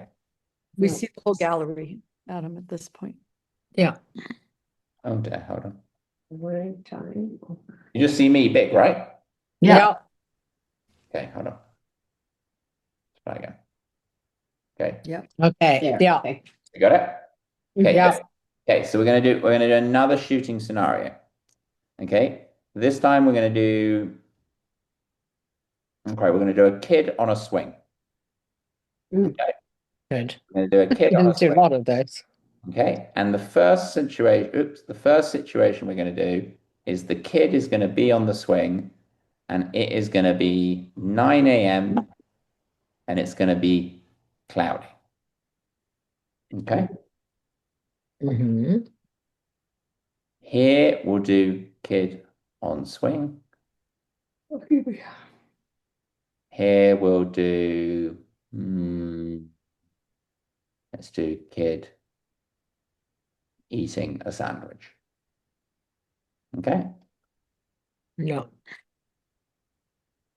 We No. see the whole gallery, Adam, at this point. Yeah. Oh dear, hold on. Where time? You just see me big, right? Yeah. Okay, hold on. Let's try again. Okay, Okay. There. Yeah. Okay. you got it? Okay, Yeah. good. Okay, so we're gonna do another shooting scenario. Okay, this time we're gonna do. Okay, we're gonna do a kid on a swing. Okay, Good. we're gonna do a kid You on a didn't do a swing. lot of those. Okay, and the first situation we're going to do is the kid is going to be on the swing, and it is going to be 9 a.m. and it's going to be cloudy. Okay. Mm-hmm. Here we'll do kid on swing. Here we'll do, let's do kid eating a sandwich. Okay. Yeah.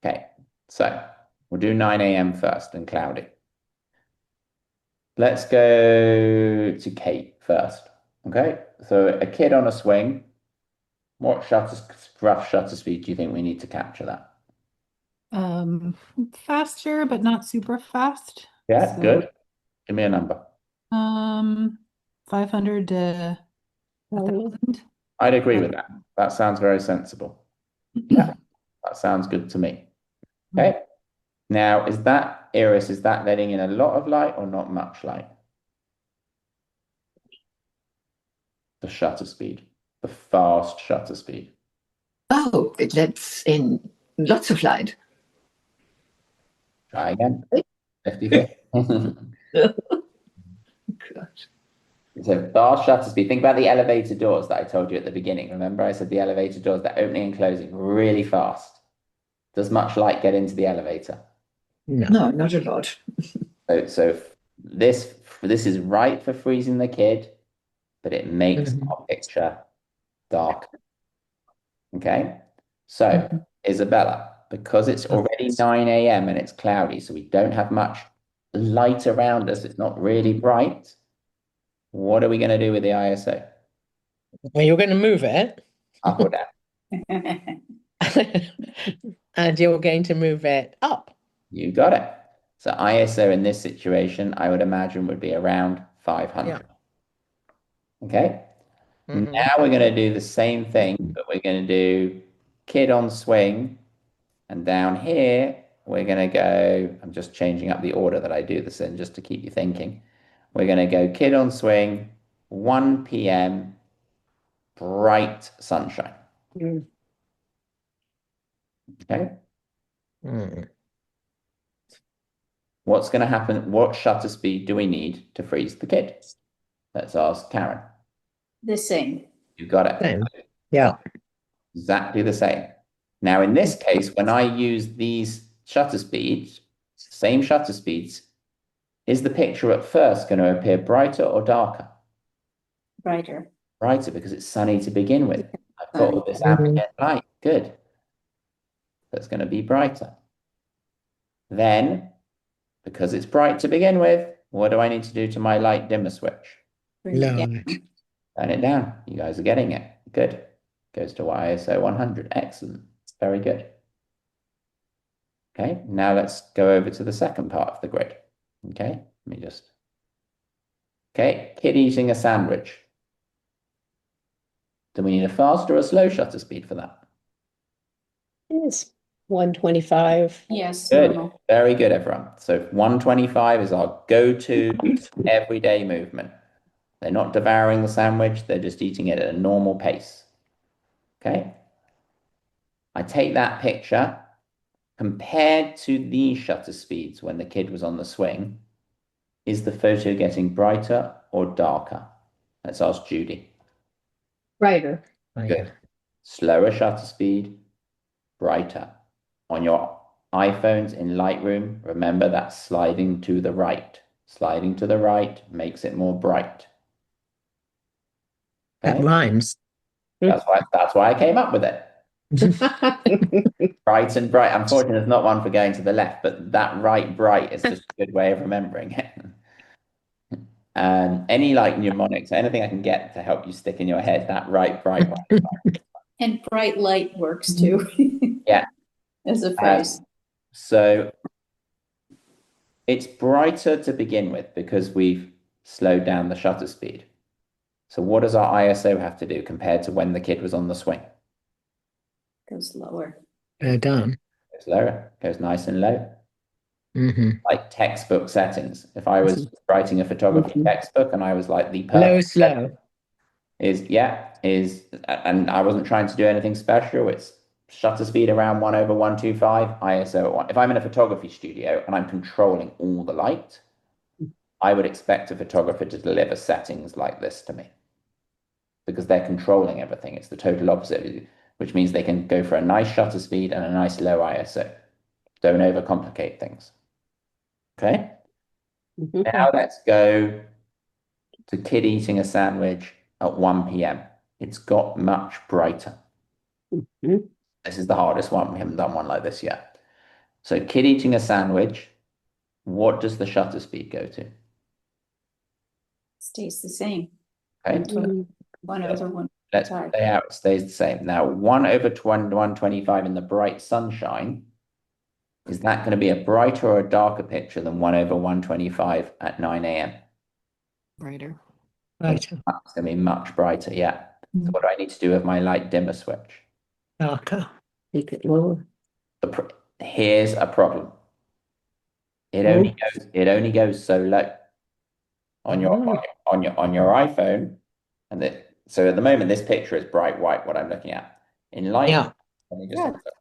Okay. So we'll do 9 a.m. first and cloudy. Let's go to Kate first. Okay. So a kid on a swing. What rough shutter speed do you think we need to capture that? Faster, but not super fast. Yeah, So, good. Give me a number. 500 to 1,000. I'd agree with that. That sounds very sensible. Yeah, that sounds good to me. Okay. Now, is that Iris, is that letting in a lot of light or not much light? The shutter speed, the fast shutter speed. Oh, it lets in lots of light. Try again. 50-50. Gosh. So fast shutter speed. Think about the elevator doors that I told you at the beginning. Remember, I said the elevator doors, they're opening and closing really fast. Does much light get into the elevator? No. No, not a lot. So this is right for freezing the kid, but it makes our picture dark. Okay. So Isabella, because it's already 9 a.m. and it's cloudy, so we don't have much light around us, it's not really bright. What are we going to do with the ISO? Well, you're going to move it, Up or down? and you're going to move it up. You got it. So ISO in this situation, I would imagine would be around 500. Okay. Now we're going to do the same thing, but we're going to do kid on swing. And down here, we're going to go, I'm just changing up the order that I do this in just to keep you thinking. We're going to go kid on swing, 1 p.m., bright sunshine. Okay. What's going to happen? What shutter speed do we need to freeze the kid? Let's ask Karen. The same. You got it. Same. Yeah. Exactly the same. Now, in this case, when I use these shutter speeds, same shutter speeds, is the picture at first going to appear brighter or darker? Brighter. Brighter because it's sunny to begin with. I've got all this ambient light. Good. That's going to be brighter. Then, because it's bright to begin with, what do I need to do to my light dimmer switch? Bring it down. Turn it down. You guys are getting it. Good. Goes to ISO 100. Excellent. Very good. Okay, now let's go over to the second part of the grid. Okay, let me just. Okay, kid eating a sandwich. Do we need a fast or a slow shutter speed for that? It's 125. Yes, Good. normal. Very good, everyone. So 125 is our go-to everyday movement. They're not devouring the sandwich, they're just eating it at a normal pace. Okay. I take that picture compared to these shutter speeds when the kid was on the swing. Is the photo getting brighter or darker? Let's ask Judy. Brighter. Good. Slower shutter speed, brighter. On your iPhones in Lightroom, remember that sliding to the right. Sliding to the right makes it more bright. That Okay? rhymes. That's why I came up with it. Bright and bright. Unfortunately, there's not one for going to the left, but that right bright is just a good way of remembering it. And any like mnemonics, anything I can get to help you stick in your head, that right bright one. And bright light works too. Yeah. As a phrase. So it's brighter to begin with because we've slowed down the shutter speed. So what does our ISO have to do compared to when the kid was on the swing? Goes lower. Done. Goes lower, goes nice and low. Mm-hmm. Like textbook settings. If I was writing a photography textbook and I was like the Low, perfect slow. and I wasn't trying to do anything special. It's shutter speed around 1/125, ISO at 1. If I'm in a photography studio and I'm controlling all the light, I would expect a photographer to deliver settings like this to me because they're controlling everything. It's the total opposite, which means they can go for a nice shutter speed and a nice low ISO. Don't overcomplicate things. Okay? Mhm. Now let's go to kid eating a sandwich at 1 p.m. It's got much brighter. Mhm. This is the hardest one. We haven't done one like this yet. So kid eating a sandwich, what does the shutter speed go to? Stays the same. Okay. Mhm. 1/1. Let's Sorry. play out. It stays the same. Now, 1/125 in the bright sunshine, is that going to be a brighter or a darker picture than 1/125 at 9 a.m.? Brighter. Right. It's going to be much brighter, yeah. So what do I need to do with my light dimmer switch? Darker. Make it lower. Here's a problem. It only goes so low on your iPhone, and so at the moment this picture is bright white. What I'm looking at in light. Yeah. Let me just look at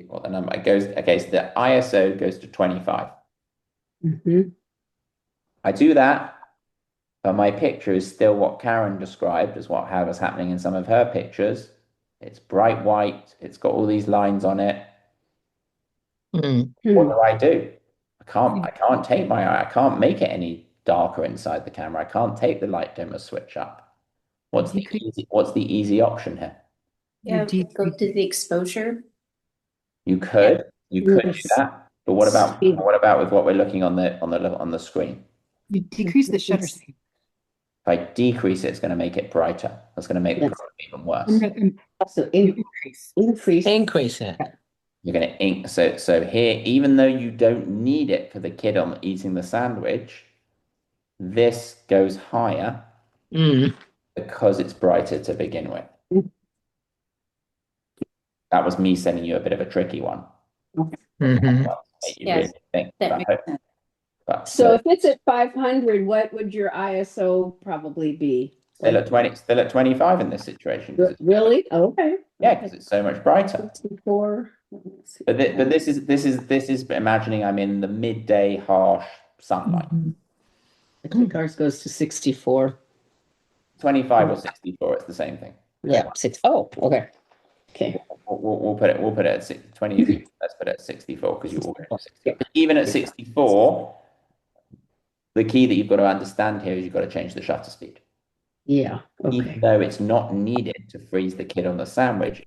what the number it goes. Okay, so the ISO goes to 25. Mhm. I do that, but my picture is still what Karen described as what was happening in some of her pictures. It's bright white. It's got all these lines on it. Mm. What do? I can't make it any darker inside the camera. I can't take the light dimmer switch up. What's the easy option here? Yeah, go to the exposure. You could do Yes. that, but what about with what we're looking on the screen? You decrease the shutter speed. If I decrease it, it's going to make it brighter. That's going to make the Yes. problem even worse. Also You increase. increase. Increase it. You're going to ink. So here, even though you don't need it for the kid on eating the sandwich, this goes higher Mm. because it's brighter to begin with. That was me sending you a bit of a tricky one. Mm-hmm. Make you Yes, really think. that makes sense. So if it's at 500, what would your ISO probably be? still at 20, still at 25 in this situation. Really? Okay. Yeah, because it's so much brighter. 64. But this is imagining I'm in the midday harsh sunlight. I think ours goes to 64. 25 or 64, it's the same thing. Yeah, six. Oh, okay. Okay. We'll put it at 20. Let's put it at 64 because you already know 64. Even at 64, the key that you've got to understand here is you've got to change the shutter speed. Yeah. Even Okay. though it's not needed to freeze the kid on the sandwich,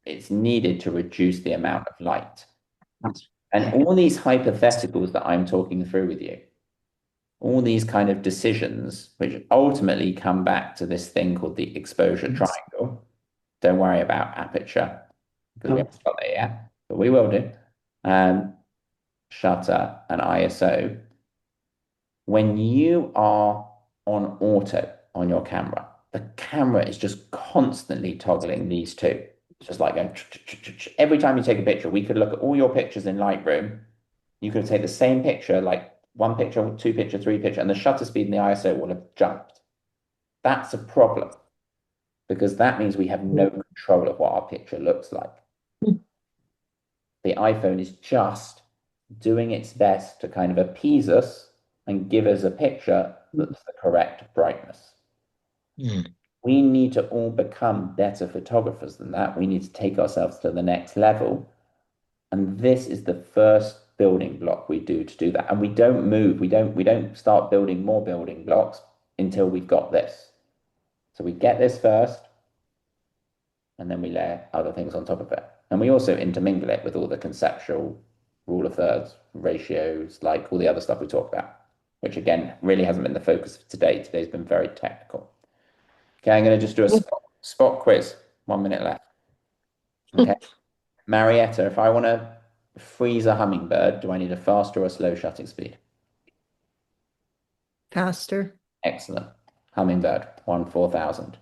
it's needed to reduce the amount of light. And all these hypotheticals that I'm talking through with you, all these kind of decisions, which ultimately come back to this thing called the exposure triangle. Don't worry about aperture because we haven't got there yet, but we will do. Shutter and ISO. When you are on auto on your camera, the camera is just constantly toggling these two. It's just like going, every time you take a picture, we could look at all your pictures in Lightroom. You could take the same picture, like one picture, two picture, three picture, and the shutter speed and the ISO will have jumped. That's a problem because that means we have no control of what our picture looks like. The iPhone is just doing its best to kind of appease us and give us a picture that's the correct brightness. Mm. We need to all become better photographers than that. We need to take ourselves to the next level. And this is the first building block we do to do that. And we don't move. We don't start building more building blocks until we've got this. So we get this first, and then we layer other things on top of it. And we also intermingle it with all the conceptual rule of thirds, ratios, like all the other stuff we talk about, which again, really hasn't been the focus of today. Today's been very technical. Okay, I'm going to just do a spot quiz. 1 minute left. Okay. Marietta, if I want to freeze a hummingbird, do I need a faster or slow shutting speed? Faster. Excellent. Hummingbird, 1/4000.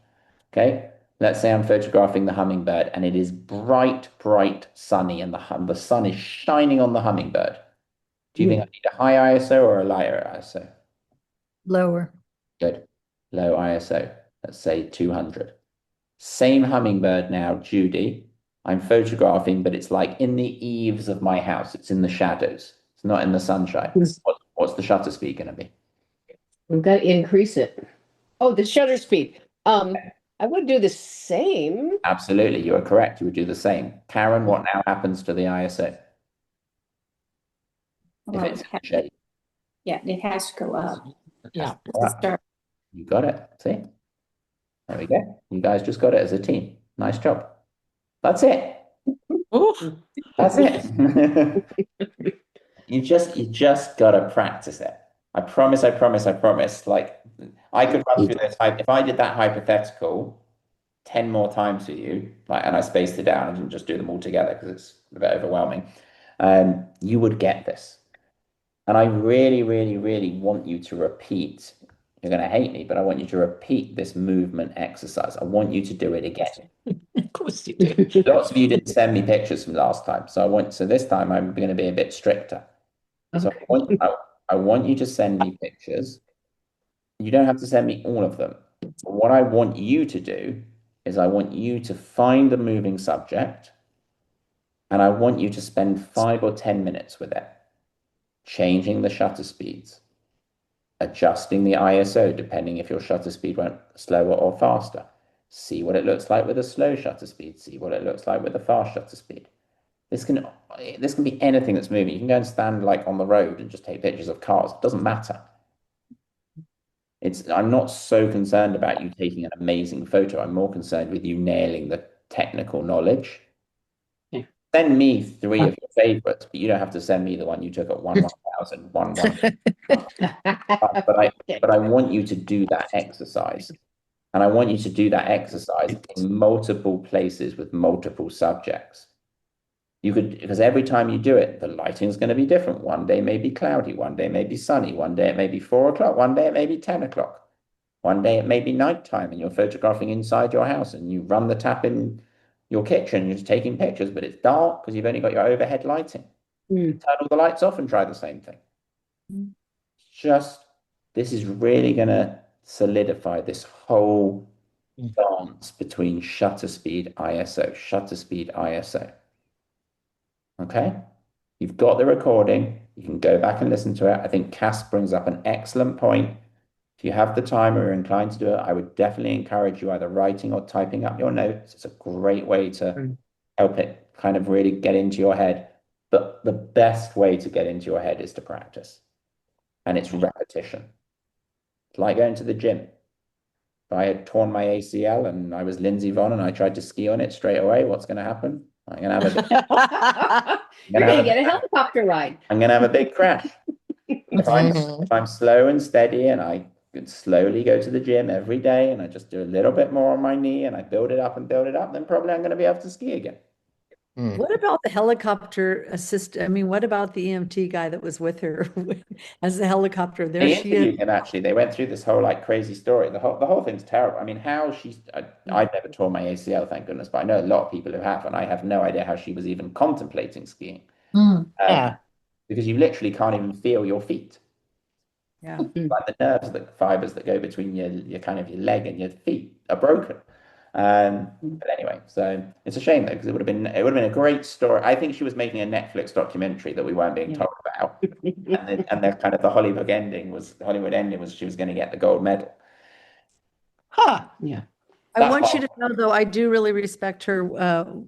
Okay. Let's say I'm photographing the hummingbird and it is bright, bright, sunny, and the sun is shining on the hummingbird. Do you think I need a high ISO or a lower ISO? Lower. Good. Low ISO. Let's say 200. Same hummingbird now, Judy. I'm photographing, but it's like in the eaves of my house. It's in the shadows. It's not in the sunshine. What's the shutter speed going to be? We've got to increase it. Oh, the shutter speed. I would do the same. Absolutely, you are correct. You would do the same. Karen, what now happens to the ISO? If Well, it's in the shade. yeah, it has to go up. Yeah. All right. Start. You got it. See? There we go. You guys just got it as a team. Nice job. That's it. Ooh. That's it. You just gotta practice it. I promise, I promise, I promise. Like I could run through this. If I did that hypothetical 10 more times for you, like, and I spaced it down and didn't just do them all together because it's a bit overwhelming, you would get this. And I really, really, really want you to repeat. You're going to hate me, but I want you to repeat this movement exercise. I want you to do it again. Of course you do. Lots of you didn't send me pictures from last time, so this time I'm going to be a bit stricter. So I want you to send me pictures. You don't have to send me all of them. But what I want you to do is I want you to find the moving subject, and I want you to spend 5 or 10 minutes with it, changing the shutter speeds, adjusting the ISO depending if your shutter speed went slower or faster. See what it looks like with a slow shutter speed. See what it looks like with a fast shutter speed. This can be anything that's moving. You can go and stand like on the road and just take pictures of cars. It doesn't matter. I'm not so concerned about you taking an amazing photo. I'm more concerned with you nailing the technical knowledge. Yeah. Send me 3 of your favorites, but you don't have to send me the one you took at 1,000, 1, 1. But I want you to do that exercise. And I want you to do that exercise in multiple places with multiple subjects. Because every time you do it, the lighting is going to be different. One day may be cloudy, one day may be sunny, one day it may be 4 o'clock, one day it may be 10 o'clock. One day it may be nighttime and you're photographing inside your house and you run the tap in your kitchen, you're just taking pictures, but it's dark because you've only got your overhead lighting. Turn all the lights off and try the same thing. This is really going to solidify this whole dance between shutter speed, ISO, shutter speed, ISO. Okay? You've got the recording. You can go back and listen to it. I think Cass brings up an excellent point. If you have the time or you're inclined to do it, I would definitely encourage you either writing or typing up your notes. It's a great way to help it kind of really get into your head. But the best way to get into your head is to practice. And it's repetition. It's like going to the gym. If I had torn my ACL and I was Lindsey Vonn and I tried to ski on it straight away, what's going to happen? I'm going to have a You're going to get a helicopter ride. I'm going to have a big crash. If I'm slow and steady and I could slowly go to the gym every day and I just do a little bit more on my knee and I build it up and build it up, then probably I'm going to be able to ski again. What about the helicopter assist? I mean, what about the EMT guy that was with her as the helicopter? There They she is. interviewed him actually. They went through this whole like crazy story. The whole thing's terrible. I mean, I've never torn my ACL, thank goodness, but I know a lot of people who have, and I have no idea how she was even contemplating skiing. Because you literally can't even feel your feet. Yeah. Like the nerves, the fibers that go between your kind of your leg and your feet are broken. But anyway, so it's a shame though, because it would have been a great story. I think she was making a Netflix documentary that we weren't being told about. And then kind of the Hollywood ending was she was going to get the gold medal. Yeah. I want you to know, though, I do really respect her.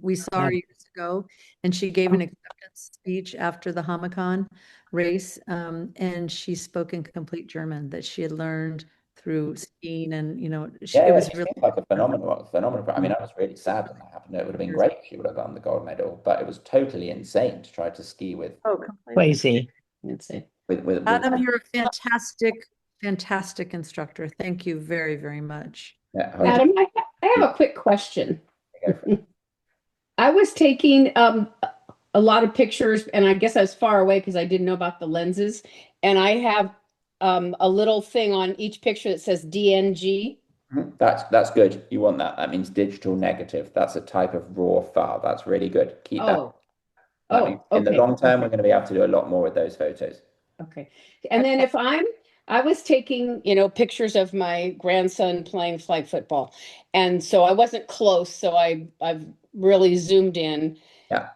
We saw her years ago, and she gave an acceptance speech after the Hamilton race, and she spoke in complete German that she had learned through skiing, and it was She really seemed like a phenomenal. I mean, I was really sad when that happened. It would have been great if she would have gotten the gold medal, but it was totally insane to try to ski with. Crazy. With Adam, you're a fantastic instructor. Thank you very, very much. Adam, I have a quick question. I was taking a lot of pictures, and I guess I was far away because I didn't know about the lenses. And I have a little thing on each picture that says DNG. That's good. You want that. That means digital negative. That's a type of raw file. That's really good. Keep that. In the long term, we're going to be able to do a lot more with those photos. Okay. And then I was taking, pictures of my grandson playing flag football. And so I wasn't close. So I've really zoomed in. Yeah.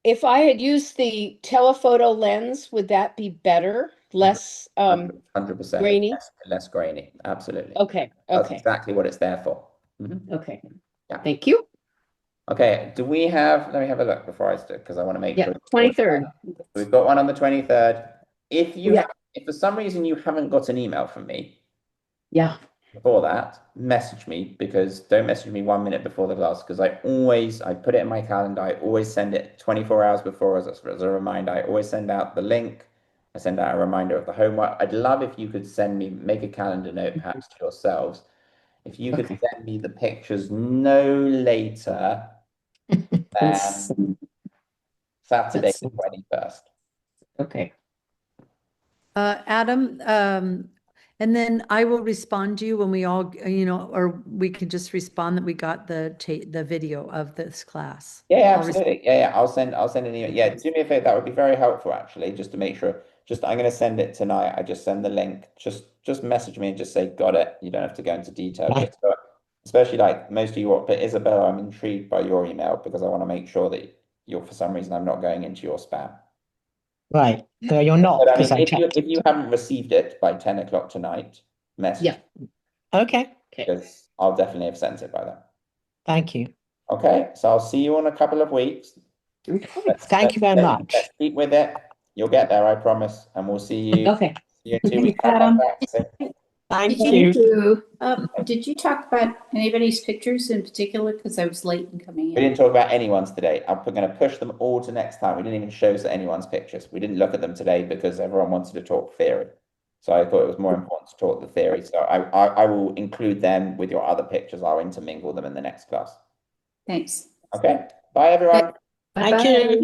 If I had used the telephoto lens, would that be better less 100%. grainy? Less grainy. Absolutely. Okay, That's okay, exactly what it's there for. okay. Yeah. Thank you. Okay, do we have, let me have a look before I start, because I want to make Yeah, sure. 23rd. We've got one on the 23rd. If you Yeah. have, if for some reason you haven't got an email from me Yeah, before that, message me, because don't message me 1 minute before the class, because I put it in my calendar. I always send it 24 hours before as a reminder. I always send out the link. I send out a reminder of the homework. I'd love if you could make a calendar note perhaps to yourselves. If you could Okay. send me the pictures no later That's- than Saturday that's- the 21st. Okay, Adam, and then I will respond to you when we all, or we can just respond that we got the video of this class. Yeah, I'll absolutely. Yeah. I'll send an email. Yeah, do me a favor. That would be very helpful, actually, just to make sure. I'm going to send it tonight. I just send the link. Just message me and just say, got it. You don't have to go into detail. Right. Especially like most of you, but Isabella, I'm intrigued by your email because I want to make sure that for some reason, I'm not going into your spam. Right. So you're not, But I because mean, I checked. if you haven't received it by 10 o'clock tonight, message yeah, me, Okay. okay. because I'll definitely have sent it by then. Thank you. Okay, so I'll see you in a couple of weeks. Okay. Thank you very much. Let's keep with it. You'll get there, I promise. And we'll see you Okay. in 2 weeks. Adam. Thank Did you. you. Did you talk about anybody's pictures in particular? Because I was late in coming We in. didn't talk about anyone's today. I'm going to push them all to next time. We didn't even show anyone's pictures. We didn't look at them today because everyone wanted to talk theory. So I thought it was more important to talk the theory. So I will include them with your other pictures. I'll intermingle them in the next class. Thanks. Okay. Bye, everyone. Thank you.